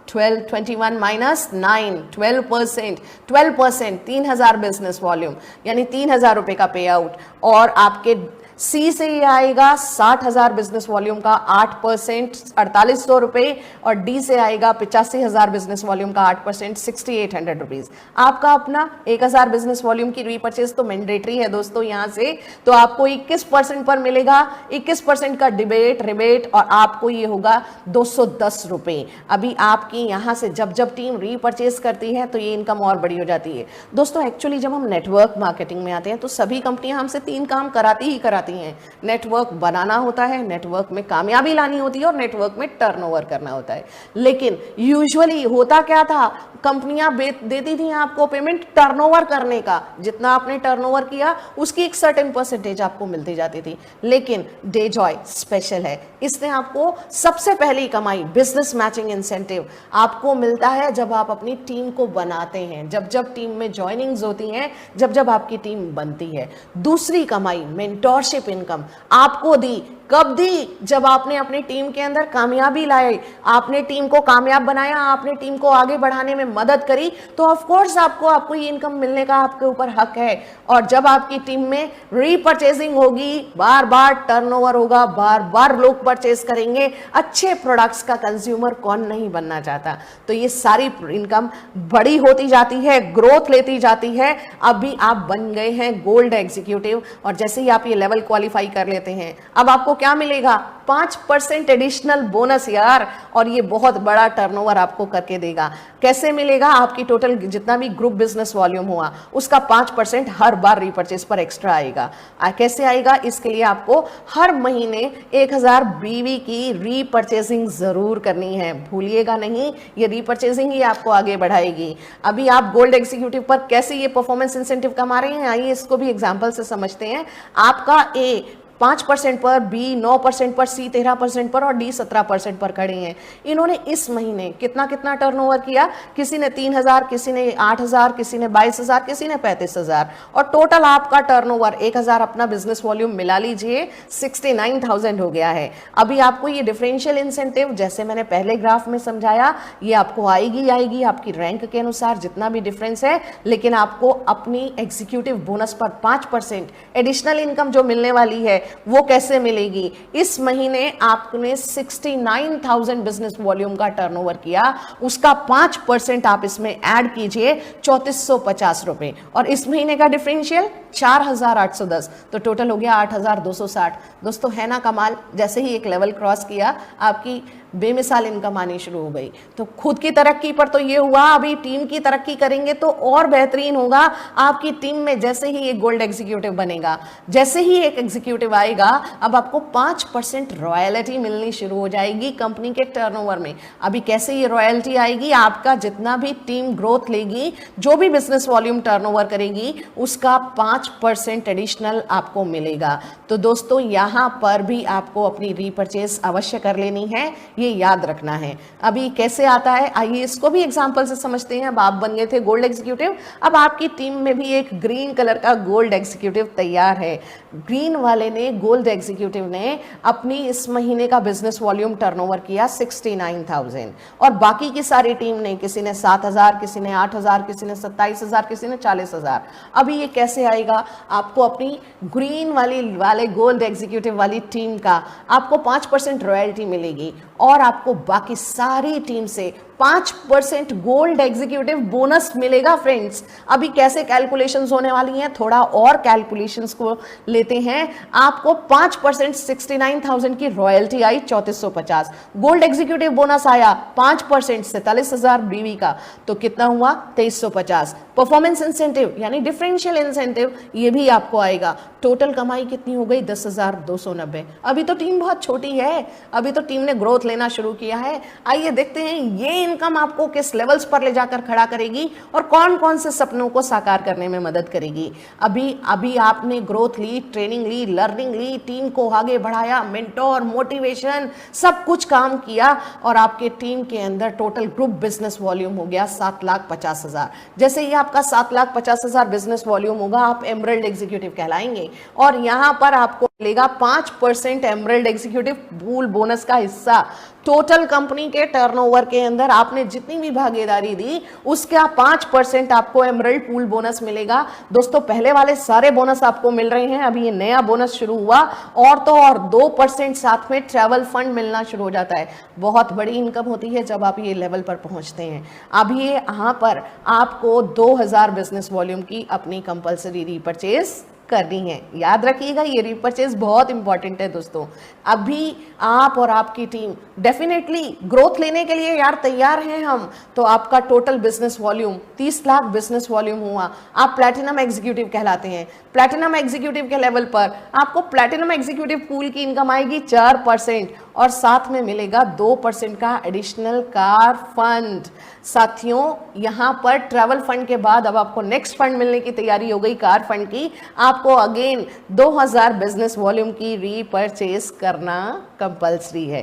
Speaker 1: 21 माइनस 9, 12%, 3,000 बिजनेस वॉल्यूम यानी 3,000 रुपए का पे आउट। और आपके सी से ये आएगा 60,000 बिजनेस वॉल्यूम का 8%, 4,800 रुपए, और डी से आएगा 85,000 बिजनेस वॉल्यूम का 8%, 6,800 रुपीज। आपका अपना 1,000 बिजनेस वॉल्यूम की रीपर्चेज तो मैंडेटरी है दोस्तों यहां से, तो आपको 21% पर मिलेगा, 21% का डिबेट रिबेट, और आपको ये होगा 210 रुपए। अभी आपकी यहां से जब जब टीम रीपर्चेज करती है तो ये इनकम और बड़ी हो जाती है। दोस्तों, एक्चुअली जब हम नेटवर्क मार्केटिंग में आते हैं तो सभी कंपनियां हमसे 3 काम कराती ही कराती हैं। नेटवर्क बनाना होता है, नेटवर्क में कामयाबी लानी होती है, और नेटवर्क में टर्नओवर करना होता है। लेकिन यूजुअली होता क्या था, कंपनियां देती थी आपको पेमेंट टर्नओवर करने का, जितना आपने टर्नओवर किया उसकी एक सर्टेन परसेंटेज आपको मिलती जाती थी। लेकिन डेजॉय स्पेशल है, इसने आपको सबसे पहली कमाई बिजनेस मैचिंग इंसेंटिव आपको मिलता है जब आप अपनी टीम को बनाते हैं, जब जब टीम में ज्वाइनिंग्स होती हैं, जब जब आपकी टीम बनती है। दूसरी कमाई मेंटोरशिप इनकम आपको दी कब दी? जब आपने अपनी टीम के अंदर कामयाबी लाई, आपने टीम को कामयाब बनाया, आपने टीम को आगे बढ़ाने में मदद करी, तो ऑफ कोर्स आपको ये इनकम मिलने का आपके ऊपर हक है। और जब आपकी टीम में रीपरचेजिंग होगी, बार बार टर्नओवर होगा, बार बार लोग परचेज करेंगे, अच्छे प्रोडक्ट्स का कंज्यूमर कौन नहीं बनना चाहता। तो ये सारी इनकम बड़ी होती जाती है, ग्रोथ लेती जाती है। अभी आप बन गए हैं गोल्ड एग्जीक्यूटिव, और जैसे ही आप ये लेवल क्वालिफाई कर लेते हैं, अब आपको क्या मिलेगा? 5% एडिशनल बोनस यार, और ये बहुत बड़ा टर्नओवर आपको करके देगा। कैसे मिलेगा? आपकी टोटल जितना भी ग्रुप बिजनेस वॉल्यूम हुआ उसका 5% हर बार रीपरचेज पर एक्स्ट्रा आएगा। कैसे आएगा? इसके लिए आपको हर महीने 1000 बीवी की रीपरचेजिंग जरूर करनी है, भूलिएगा नहीं। ये रीपरचेजिंग ही आपको आगे बढ़ाएगी। अभी आप गोल्ड एग्जीक्यूटिव पर कैसे ये परफॉर्मेंस इंसेंटिव कमा रहे हैं, आइए इसको भी एग्जांपल से समझते हैं। आपका ए 5% पर, बी 9% पर, सी 13% पर और डी 17% पर खड़े हैं। इन्होंने इस महीने कितना कितना टर्नओवर किया? किसी ने 3000, किसी ने 8000, किसी ने 22000, किसी ने 35000, और टोटल आपका टर्नओवर 1000 अपना बिजनेस वॉल्यूम मिला लीजिए 69000 हो गया है। अभी आपको ये डिफरेंशियल इंसेंटिव, जैसे मैंने पहले ग्राफ में समझाया, ये आपको आएगी आपकी रैंक के अनुसार जितना भी डिफरेंस है, लेकिन आपको अपनी एग्जीक्यूटिव बोनस पर 5% एडिशनल इनकम जो मिलने वाली है वो कैसे मिलेगी? इस महीने आपने 69000 बिजनेस वॉल्यूम का टर्नओवर किया, उसका 5% आप इसमें ऐड कीजिए 3450 रुपए, और इस महीने का डिफरेंशियल 4810, तो टोटल हो गया 8260। दोस्तों है ना कमाल? जैसे ही एक लेवल क्रॉस किया, आपकी बेमिसाल इनकम आनी शुरू हो गई। तो खुद की तरक्की पर तो ये हुआ, अभी टीम की तरक्की करेंगे तो और बेहतरीन होगा। आपकी टीम में जैसे ही एक गोल्ड एग्जीक्यूटिव बनेगा, जैसे ही एक एग्जीक्यूटिव आएगा, अब आपको 5% रॉयल्टी मिलनी शुरू हो जाएगी कंपनी के टर्नओवर में। अभी कैसे ये रॉयल्टी आएगी? आपका जितना भी टीम ग्रोथ लेगी, जो भी बिजनेस वॉल्यूम टर्नओवर करेगी, उसका 5% एडिशनल आपको मिलेगा। तो दोस्तों यहां पर भी आपको अपनी रीपरचेज अवश्य कर लेनी है, ये याद रखना है। अभी कैसे आता है, आइए इसको भी एग्जांपल से समझते हैं। अब आप बन गए थे गोल्ड एग्जीक्यूटिव, अब आपकी टीम में भी एक ग्रीन कलर का गोल्ड एग्जीक्यूटिव तैयार है। ग्रीन वाले ने, गोल्ड एग्जीक्यूटिव ने अपनी इस महीने का बिजनेस वॉल्यूम टर्नओवर किया 69000, और बाकी की सारी टीम ने, किसी ने 7000, किसी ने 8000, किसी ने 27000, किसी ने 40000। अभी ये कैसे आएगा? आपको अपनी ग्रीन वाले गोल्ड एग्जीक्यूटिव वाली टीम का आपको 5% रॉयल्टी मिलेगी, और आपको बाकी सारी टीम से 5% गोल्ड एग्जीक्यूटिव बोनस मिलेगा। फ्रेंड्स अभी कैसे कैलकुलेशंस होने वाली हैं, थोड़ा और कैलकुलेशंस को लेते हैं। आपको 5% 69000 की रॉयल्टी आई 3450, गोल्ड एग्जीक्यूटिव बोनस आया 5% 47000 बीवी का, तो कितना हुआ 2350। परफॉर्मेंस इंसेंटिव यानी डिफरेंशियल इंसेंटिव, ये भी आपको आएगा। टोटल कमाई कितनी हो गई? 10290। अभी तो टीम बहुत छोटी है, अभी तो टीम ने ग्रोथ लेना शुरू किया है। आइए देखते हैं ये इनकम आपको किस लेवल्स पर ले जाकर खड़ा करेगी और कौन कौन से सपनों को साकार करने में मदद करेगी। अभी आपने ग्रोथ ली, ट्रेनिंग ली, लर्निंग ली, टीम को आगे बढ़ाया, मेंटोर, मोटिवेशन, सब कुछ काम किया, और आपके टीम के अंदर टोटल ग्रुप बिजनेस वॉल्यूम हो गया 7,50,000। जैसे ही आपका 7,50,000 बिजनेस वॉल्यूम होगा, आप एमरल्ड एग्जीक्यूटिव कहलाएंगे, और यहां पर आपको मिलेगा 5% एमरल्ड एग्जीक्यूटिव पूल बोनस का हिस्सा। टोटल कंपनी के टर्नओवर के अंदर आपने जितनी भी भागीदारी दी, उसका 5% आपको एमरल्ड पूल बोनस मिलेगा। दोस्तों पहले वाले सारे बोनस आपको मिल रहे हैं, अभी ये नया बोनस शुरू हुआ, और तो और 2% साथ में ट्रैवल फंड मिलना शुरू हो जाता है। बहुत बड़ी इनकम होती है जब आप ये लेवल पर पहुंचते हैं। अभी यहाँ पर आपको 2000 बिजनेस वॉल्यूम की अपनी कंपल्सरी रीपरचेज करनी है। याद रखिएगा ये रीपरचेज बहुत इंपॉर्टेंट है दोस्तों। अभी आप और आपकी टीम डेफिनेटली ग्रोथ लेने के लिए यार तैयार हैं हम, तो आपका total business volume 30 lakh business volume हुआ, आप प्लैटिनम एग्जीक्यूटिव कहलाते हैं। प्लैटिनम एग्जीक्यूटिव के लेवल पर आपको प्लैटिनम एग्जीक्यूटिव पूल की इनकम आएगी 4%, और साथ में मिलेगा 2% का एडिशनल कार फंड। साथियों यहां पर ट्रैवल फंड के बाद अब आपको नेक्स्ट फंड मिलने की तैयारी हो गई कार फंड की। आपको अगेन 2000 बिजनेस वॉल्यूम की रीपरचेज करना कंपल्सरी है।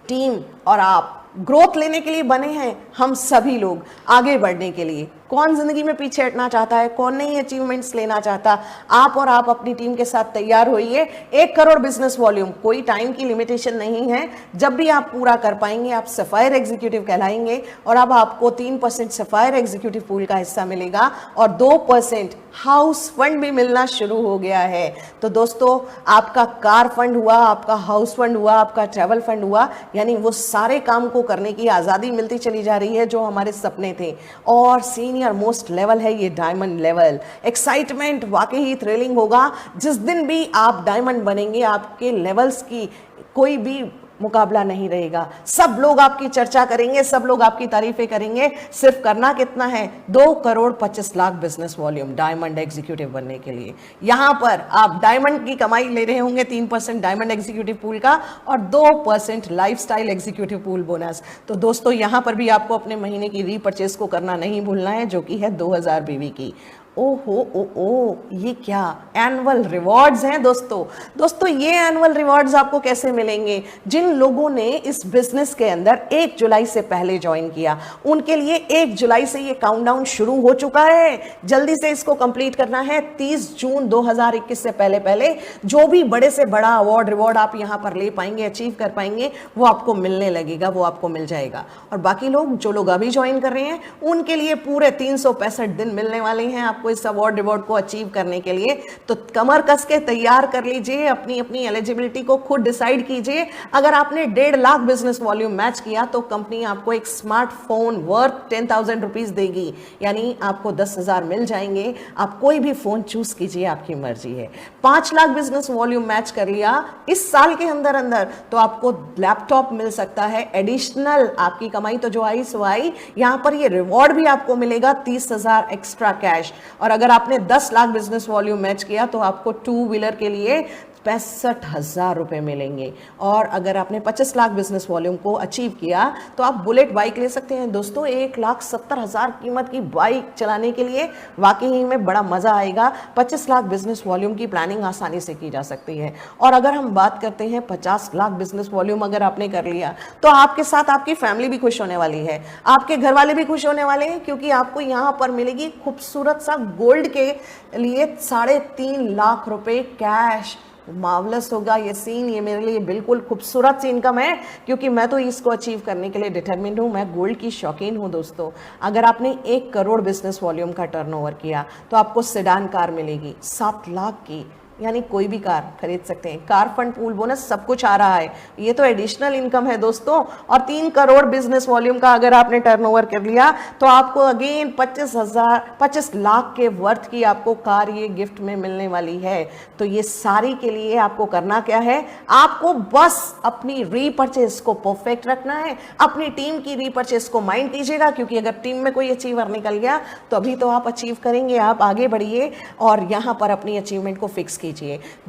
Speaker 1: टीम और आप ग्रोथ लेने के लिए बने हैं, हम सभी लोग आगे बढ़ने के लिए। कौन जिंदगी में पीछे हटना चाहता है, कौन नहीं अचीवमेंट्स लेना चाहता। आप और आप अपनी टीम के साथ तैयार होइए। 1 करोड़ बिजनेस वॉल्यूम, कोई टाइम की लिमिटेशन नहीं है। जब भी आप पूरा कर पाएंगे आप सफायर एग्जीक्यूटिव कहलाएंगे और अब आपको 3% सफायर एग्जीक्यूटिव पूल का हिस्सा मिलेगा और 2% हाउस फंड भी मिलना शुरू हो गया है। तो दोस्तों, आपका कार फंड हुआ, आपका हाउस फंड हुआ, आपका ट्रैवल फंड हुआ, यानी वो सारे काम को करने की आज़ादी मिलती चली जा रही है जो हमारे सपने थे। और सीनियर मोस्ट लेवल है ये डायमंड लेवल। एक्साइटमेंट वाकई ही थ्रिलिंग होगा। जिस दिन भी आप डायमंड बनेंगे आपके लेवल्स की कोई भी मुकाबला नहीं रहेगा। सब लोग आपकी चर्चा करेंगे, सब लोग आपकी तारीफें करेंगे। सिर्फ करना कितना है, 2 crore 25 lakh business volume diamond executive बनने के लिए। यहां पर आप डायमंड की कमाई ले रहे होंगे 3% डायमंड एग्जीक्यूटिव पूल का और 2% लाइफस्टाइल एग्जीक्यूटिव पूल बोनस। तो दोस्तों, यहां पर भी आपको अपने महीने की रीपर्चेस को करना नहीं भूलना है, जो कि है 2000 बीवी की। ओ, ये क्या एनुअल रिवॉर्ड्स हैं दोस्तों। ये एनुअल रिवॉर्ड्स आपको कैसे मिलेंगे? जिन लोगों ने इस बिजनेस के अंदर 1 जुलाई से पहले ज्वाइन किया, उनके लिए 1 जुलाई से ये काउंटडाउन शुरू हो चुका है। जल्दी से इसको कंप्लीट करना है। 30 जून 2021 से पहले जो भी बड़े से बड़ा अवार्ड रिवॉर्ड आप यहां पर ले पाएंगे, अचीव कर पाएंगे, वो आपको मिलने लगेगा, वो आपको मिल जाएगा। और बाकी लोग, जो लोग अभी ज्वाइन कर रहे हैं, उनके लिए पूरे 365 दिन मिलने वाले हैं आपको इस अवार्ड रिवॉर्ड को अचीव करने के लिए। तो कमर कस के तैयार कर लीजिए, अपनी अपनी एलिजिबिलिटी को खुद डिसाइड कीजिए। अगर आपने 1.5 लाख बिजनेस वॉल्यूम मैच किया तो कंपनी आपको एक स्मार्टफोन वर्थ 10,000 रुपीज देगी, यानी आपको 10,000 मिल जाएंगे। आप कोई भी फोन चूज कीजिए, आपकी मर्जी है। 5 लाख बिजनेस वॉल्यूम मैच कर लिया इस साल के अंदर तो आपको लैपटॉप मिल सकता है एडिशनल। आपकी कमाई तो जो आई सो आई, यहां पर ये रिवॉर्ड भी आपको मिलेगा 30,000 एक्स्ट्रा कैश। और अगर आपने 10 लाख बिजनेस वॉल्यूम मैच किया तो आपको 2 व्हीलर के लिए 65,000 रुपए मिलेंगे। और अगर आपने 25 लाख बिजनेस वॉल्यूम को अचीव किया तो आप बुलेट बाइक ले सकते हैं दोस्तों। 1,70,000 कीमत की बाइक चलाने के लिए वाकई ही में बड़ा मजा आएगा। 25 लाख बिजनेस वॉल्यूम की प्लानिंग आसानी से की जा सकती है। और अगर हम बात करते हैं 50 लाख बिजनेस वॉल्यूम अगर आपने कर लिया तो आपके साथ आपकी फैमिली भी खुश होने वाली है, आपके घर वाले भी खुश होने वाले हैं, क्योंकि आपको यहां पर मिलेगी खूबसूरत सा गोल्ड के लिए 3.5 लाख रुपए कैश। मार्वलस होगा ये सीन। ये मेरे लिए बिल्कुल खूबसूरत सी इनकम है, क्योंकि मैं तो इसको अचीव करने के लिए डिटरमिन्ड हूँ। मैं गोल्ड की शौकीन हूँ दोस्तों। अगर आपने 1 करोड़ बिजनेस वॉल्यूम का टर्नओवर किया तो आपको सेडान कार मिलेगी 7 लाख की, यानी कोई भी कार खरीद सकते हैं। कार फंड पूल बोनस सब कुछ आ रहा है, ये तो एडिशनल इनकम है दोस्तों। और 3 करोड़ बिजनेस वॉल्यूम का अगर आपने टर्नओवर कर लिया तो आपको अगेन 25 लाख के वर्थ की आपको कार ये गिफ्ट में मिलने वाली है। तो ये सारी के लिए आपको करना क्या है, आपको बस अपनी रीपर्चेस को परफेक्ट रखना है। अपनी टीम की रीपर्चेस को माइंड कीजिएगा, क्योंकि अगर टीम में कोई अचीवर निकल गया तो अभी तो आप अचीव करेंगे। आप आगे बढ़िए और यहां पर अपनी अचीवमेंट को फिक्स कीजिए।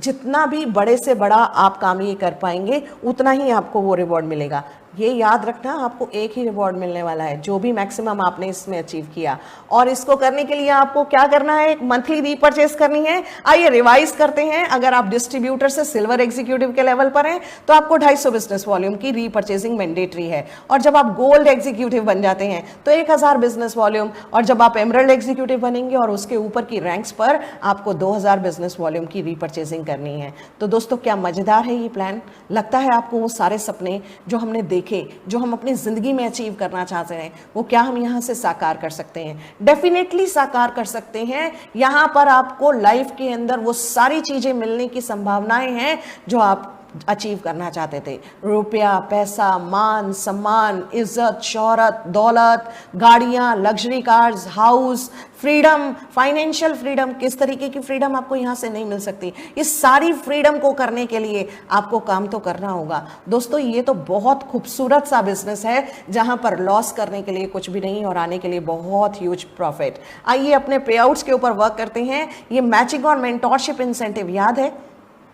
Speaker 1: जितना भी बड़े से बड़ा आप काम ये कर पाएंगे उतना ही आपको वो रिवॉर्ड मिलेगा। ये याद रखना, आपको एक ही रिवॉर्ड मिलने वाला है, जो भी मैक्सिमम आपने इसमें अचीव किया। और इसको करने के लिए आपको क्या करना है, एक मंथली रीपर्चेस करनी है। आइए रिवाइज करते हैं। अगर आप डिस्ट्रीब्यूटर से सिल्वर एग्जीक्यूटिव के लेवल पर हैं तो आपको 250 बिजनेस वॉल्यूम की रीपर्चेसिंग मैंडेटरी है। और जब आप गोल्ड एग्जीक्यूटिव बन जाते हैं तो 1000 बिजनेस वॉल्यूम। और जब आप एमरल्ड एग्जीक्यूटिव बनेंगे और उसके ऊपर की रैंक्स पर आपको 2000 बिजनेस वॉल्यूम की रीपर्चेसिंग करनी है। तो दोस्तों, क्या मजेदार है ये प्लान? लगता है आपको वो सारे सपने जो हमने देखे, जो हम अपनी जिंदगी में अचीव करना चाहते हैं, वो क्या हम यहां से साकार कर सकते हैं? डेफिनेटली साकार कर सकते हैं। यहां पर आपको लाइफ के अंदर वो सारी चीजें मिलने की संभावनाएं हैं जो आप अचीव करना चाहते थे। रुपया, पैसा, मान सम्मान, इज्जत, शोहरत, दौलत, गाड़ियां, luxury cars, house, freedom, financial freedom. किस तरीके की फ्रीडम आपको यहां से नहीं मिल सकती? इस सारी फ्रीडम को करने के लिए आपको काम तो करना होगा दोस्तों। ये तो बहुत खूबसूरत सा बिजनेस है जहां पर लॉस करने के लिए कुछ भी नहीं और आने के लिए बहुत ह्यूज प्रॉफिट। आइए अपने पे आउट्स के ऊपर वर्क करते हैं। ये मैचिंग और मेंटोरशिप इंसेंटिव याद है?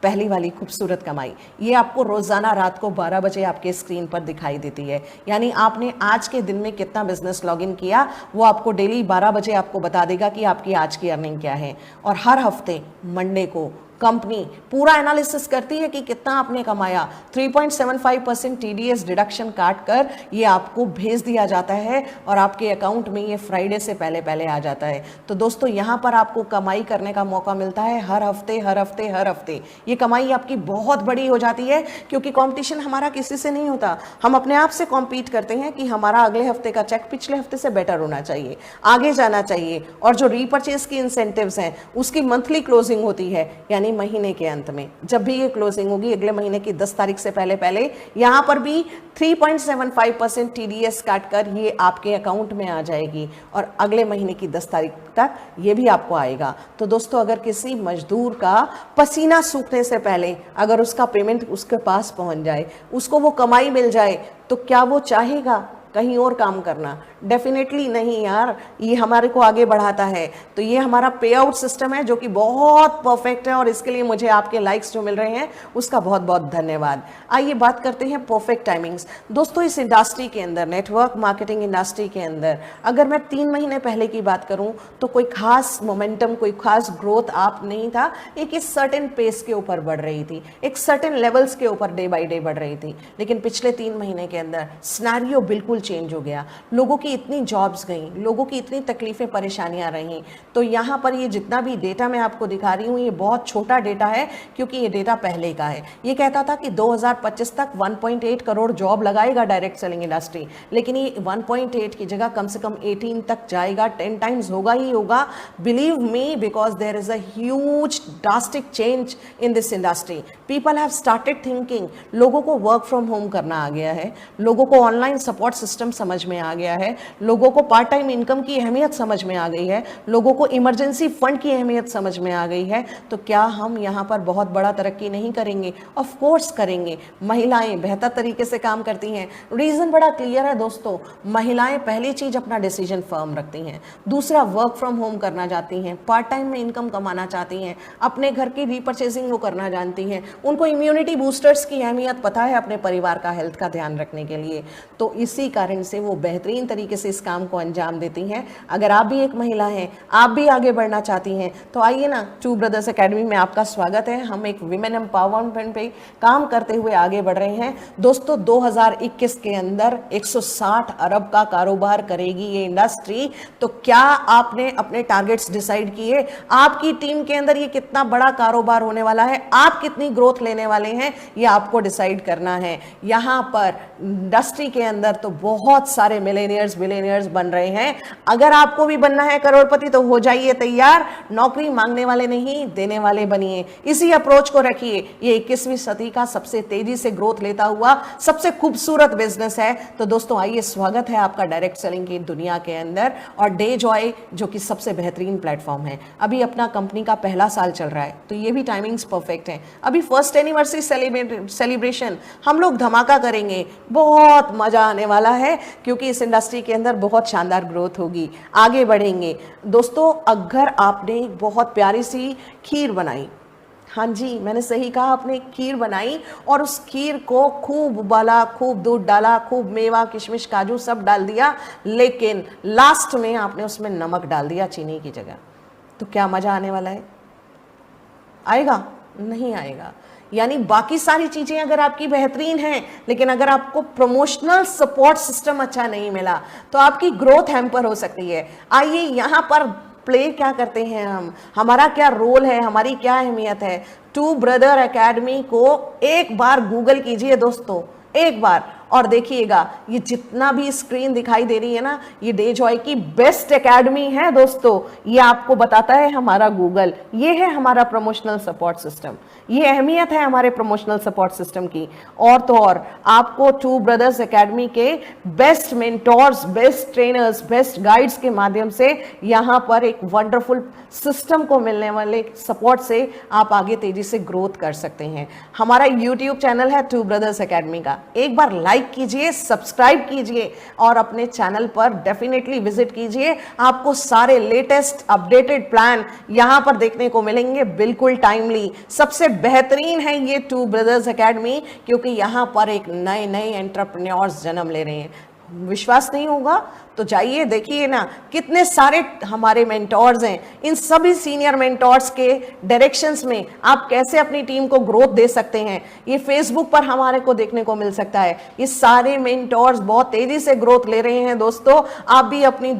Speaker 1: पहली वाली खूबसूरत कमाई, ये आपको रोजाना रात को 12 बजे आपके स्क्रीन पर दिखाई देती है। यानी आपने आज के दिन में कितना बिजनेस लॉगिन किया वो आपको डेली 12 बजे आपको बता देगा कि आपकी आज की अर्निंग क्या है। और हर हफ्ते मंडे को कंपनी पूरा एनालिसिस करती है कि कितना आपने कमाया, 3.75% TDS डिडक्शन काट कर ये आपको भेज दिया जाता है और आपके अकाउंट में ये फ्राइडे से पहले पहले आ जाता है। तो दोस्तों यहाँ पर आपको कमाई करने का मौका मिलता है हर हफ्ते हर हफ्ते हर हफ्ते। ये कमाई आपकी बहुत बड़ी हो जाती है क्योंकि कंपटीशन हमारा किसी से नहीं होता, हम अपने आप से कॉम्पीट करते हैं कि हमारा अगले हफ्ते का चेक पिछले हफ्ते से बेटर होना चाहिए, आगे जाना चाहिए। और जो रीपर्चेज की इंसेंटिव्स हैं उसकी मंथली क्लोजिंग होती है, यानी महीने के अंत में जब भी ये क्लोजिंग होगी अगले महीने की 10 तारीख से पहले पहले यहाँ पर भी 3.75% TDS काटकर ये आपके अकाउंट में आ जाएगी और अगले महीने की 10 तारीख तक ये भी आपको आएगा। तो दोस्तों अगर किसी मजदूर का पसीना सूखने से पहले अगर उसका पेमेंट उसके पास पहुंच जाए, उसको वो कमाई मिल जाए, तो क्या वो चाहेगा कहीं और काम करना? डेफिनेटली नहीं यार, ये हमारे को आगे बढ़ाता है। तो ये हमारा पे आउट सिस्टम है जो कि बहुत परफेक्ट है और इसके लिए मुझे आपके लाइक्स जो मिल रहे हैं उसका बहुत बहुत धन्यवाद। आइए बात करते हैं परफेक्ट टाइमिंग्स। दोस्तों इस इंडस्ट्री के अंदर, नेटवर्क मार्केटिंग इंडस्ट्री के अंदर, अगर मैं 3 महीने पहले की बात करूं तो कोई खास मोमेंटम, कोई खास ग्रोथ आप नहीं था। एक इस सर्टेन पेस के ऊपर बढ़ रही थी, एक सर्टेन लेवल्स के ऊपर डे बाई डे बढ़ रही थी। लेकिन पिछले 3 महीने के अंदर सिनेरियो बिल्कुल चेंज हो गया। लोगों की इतनी जॉब्स गई, लोगों की इतनी तकलीफें परेशानियां रही। तो यहाँ पर ये जितना भी डेटा मैं आपको दिखा रही हूँ ये बहुत छोटा डेटा है क्योंकि ये डेटा पहले का है। ये कहता था कि 2025 तक 1.8 करोड़ जॉब लगाएगा डायरेक्ट सेलिंग इंडस्ट्री, लेकिन ये 1.8 की जगह कम से कम 18 तक जाएगा, 10 टाइम्स होगा ही होगा। Believe me, because there is a huge drastic change in this industry. People have started thinking, लोगों को वर्क फ्रॉम होम करना आ गया है, लोगों को ऑनलाइन सपोर्ट सिस्टम समझ में आ गया है, लोगों को पार्ट टाइम इनकम की अहमियत समझ में आ गई है, लोगों को इमरजेंसी फंड की अहमियत समझ में आ गई है। तो क्या हम यहाँ पर बहुत बड़ा तरक्की नहीं करेंगे? ऑफ कोर्स करेंगे। महिलाएं बेहतर तरीके से काम करती हैं। रीजन बड़ा क्लियर है दोस्तों, महिलाएं पहली चीज अपना डिसीजन फर्म रखती हैं, दूसरा वर्क फ्रॉम होम करना चाहती हैं, पार्ट टाइम में इनकम कमाना चाहती हैं, अपने घर की रीपर्चेजिंग वो करना जानती हैं, उनको इम्यूनिटी बूस्टर्स की अहमियत पता है अपने परिवार का हेल्थ का ध्यान रखने के लिए। तो इसी कारण से वो बेहतरीन तरीके से इस काम को अंजाम देती हैं। अगर आप भी एक महिला हैं, आप भी आगे बढ़ना चाहती हैं, तो आइए ना, टू ब्रदर्स एकेडमी में आपका स्वागत है। हम एक विमेन एम्पावरमेंट पे काम करते हुए आगे बढ़ रहे हैं। दोस्तों 2021 के अंदर 160 अरब का कारोबार करेगी ये इंडस्ट्री। तो क्या आपने अपने टारगेट्स डिसाइड किए? आपकी टीम के अंदर ये कितना बड़ा कारोबार होने वाला है, आप कितनी ग्रोथ लेने वाले हैं, ये आपको डिसाइड करना है। यहाँ पर इंडस्ट्री के अंदर तो बहुत सारे मिलेनियर्स बिलियनियर्स बन रहे हैं। अगर आपको भी बनना है करोड़पति तो हो जाइए तैयार। नौकरी मांगने वाले नहीं, देने वाले बनिए। इसी अप्रोच को रखिए। ये 21वीं सदी का सबसे तेजी से ग्रोथ लेता हुआ सबसे खूबसूरत बिजनेस है। तो दोस्तों आइए, स्वागत है आपका डायरेक्ट सेलिंग की दुनिया के अंदर और डे जॉय जो कि सबसे बेहतरीन प्लेटफॉर्म है। अभी अपना कंपनी का पहला साल चल रहा है तो ये भी टाइमिंग्स परफेक्ट है। अभी फर्स्ट एनिवर्सरी सेलिब्रेशन हम लोग धमाका करेंगे, बहुत मजा आने वाला है क्योंकि इस इंडस्ट्री के अंदर बहुत शानदार ग्रोथ होगी, आगे बढ़ेंगे। दोस्तों अगर आपने एक बहुत प्यारी सी खीर बनाई, हाँ जी मैंने सही कहा, आपने खीर बनाई और उस खीर को खूब उबाला, खूब दूध डाला, खूब मेवा किशमिश काजू सब डाल दिया, लेकिन लास्ट में आपने उसमें नमक डाल दिया चीनी की जगह, तो क्या मजा आने वाला है? आएगा? नहीं आएगा। यानी बाकी सारी चीजें अगर आपकी बेहतरीन हैं, लेकिन अगर आपको प्रमोशनल सपोर्ट सिस्टम अच्छा नहीं मिला तो आपकी ग्रोथ हैम्पर हो सकती है। आइए यहाँ पर प्ले क्या करते हैं हम, हमारा क्या रोल है, हमारी क्या अहमियत है। टू ब्रदर एकेडमी को एक बार गूगल कीजिए दोस्तों, एक बार, और देखिएगा ये जितना भी स्क्रीन दिखाई दे रही है ना, ये डे जॉय की बेस्ट एकेडमी है दोस्तों। ये आपको बताता है हमारा गूगल, ये है हमारा प्रमोशनल सपोर्ट सिस्टम, ये अहमियत है हमारे प्रमोशनल सपोर्ट सिस्टम की। और तो और आपको टू ब्रदर्स एकेडमी के best mentors, best trainers, best guides के माध्यम से यहाँ पर एक वंडरफुल सिस्टम को मिलने वाले सपोर्ट से आप आगे तेजी से ग्रोथ कर सकते हैं। हमारा यूट्यूब चैनल है टू ब्रदर्स एकेडमी का, एक बार लाइक कीजिए, सब्सक्राइब कीजिए और अपने चैनल पर डेफिनेटली विजिट कीजिए। आपको सारे लेटेस्ट अपडेटेड प्लान यहां पर देखने को मिलेंगे, बिल्कुल टाइमली। सबसे बेहतरीन है ये टू ब्रदर्स एकेडमी क्योंकि यहां पर एक नए नए एंटरप्रेन्योर्स जन्म ले रहे हैं। विश्वास नहीं होगा तो जाइए देखिए ना, कितने सारे हमारे मेंटोर्स हैं, इन सभी सीनियर मेंटोर्स के डायरेक्शंस में आप कैसे अपनी टीम को ग्रोथ दे सकते हैं, ये फेसबुक पर हमारे को देखने को मिल सकता है। ये सारे मेंटोर्स बहुत तेजी से ग्रोथ ले रहे हैं दोस्तों। आप भी अपनी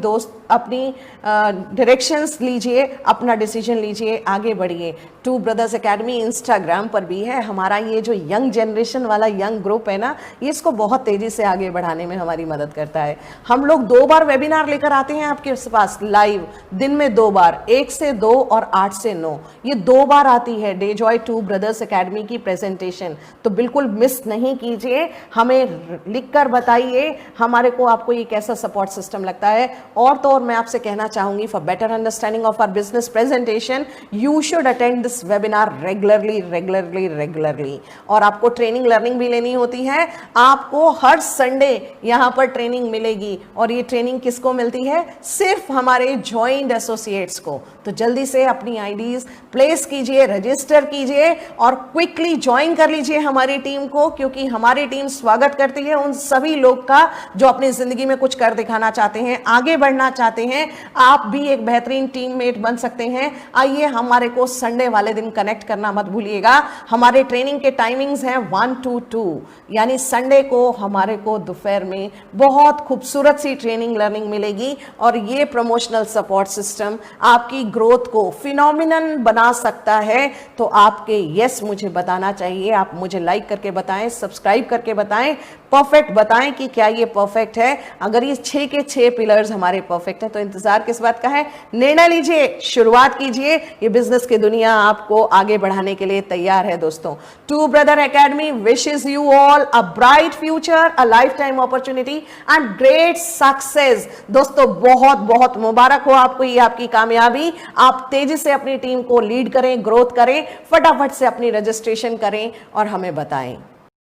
Speaker 1: डायरेक्शंस लीजिए, अपना डिसीजन लीजिए, आगे बढ़िए। टू ब्रदर्स एकेडमी इंस्टाग्राम पर भी है। हमारा ये जो यंग जनरेशन वाला यंग ग्रुप है ना, ये इसको बहुत तेजी से आगे बढ़ाने में हमारी मदद करता है। हम लोग 2 बार वेबिनार लेकर आते हैं आपके पास लाइव, दिन में 2 बार, 1 से 2 और 8 से 9, ये 2 बार आती है day Joy two brothers academy की प्रेजेंटेशन। तो बिल्कुल मिस नहीं कीजिए, हमें लिखकर बताइए हमारे को आपको ये कैसा सपोर्ट सिस्टम लगता है। और तो और मैं आपसे कहना चाहूंगी, for better understanding of our business presentation you should attend this webinar regularly. और आपको ट्रेनिंग लर्निंग भी लेनी होती है, आपको हर संडे यहां पर ट्रेनिंग मिलेगी। और ये ट्रेनिंग किसको मिलती है? सिर्फ हमारे ज्वाइंट एसोसिएट्स को। तो जल्दी से अपनी आईडीज प्लेस कीजिए, रजिस्टर कीजिए और क्विकली ज्वाइन कर लीजिए हमारी टीम को, क्योंकि हमारी टीम स्वागत करती है उन सभी लोग का जो अपनी जिंदगी में कुछ कर दिखाना चाहते हैं, आगे बढ़ना चाहते हैं। आप भी एक बेहतरीन टीममेट बन सकते हैं। आइए हमारे को संडे वाले दिन कनेक्ट करना मत भूलिएगा। हमारे ट्रेनिंग के टाइमिंग्स हैं 1 to 2, यानी संडे को हमारे को दोपहर में बहुत खूबसूरत सी ट्रेनिंग लर्निंग मिलेगी। और ये प्रमोशनल सपोर्ट सिस्टम आपकी ग्रोथ को फिनोमिनल बना सकता है। तो आपके यस मुझे बताना चाहिए, आप मुझे लाइक करके बताएं, सब्सक्राइब करके बताएं, परफेक्ट बताएं कि क्या ये परफेक्ट है। अगर ये 6 के 6 पिलर्स हमारे परफेक्ट है तो इंतजार किस बात का है? निर्णय लीजिए, शुरुआत कीजिए। ये बिजनेस की दुनिया आपको आगे बढ़ाने के लिए तैयार है दोस्तों। Two Brother Academy wishes you all a bright future, a lifetime opportunity and great success. दोस्तों बहुत बहुत मुबारक हो आपको ये आपकी कामयाबी। आप तेजी से अपनी टीम को लीड करें, ग्रोथ करें, फटाफट से अपनी रजिस्ट्रेशन करें और हमें बताएं।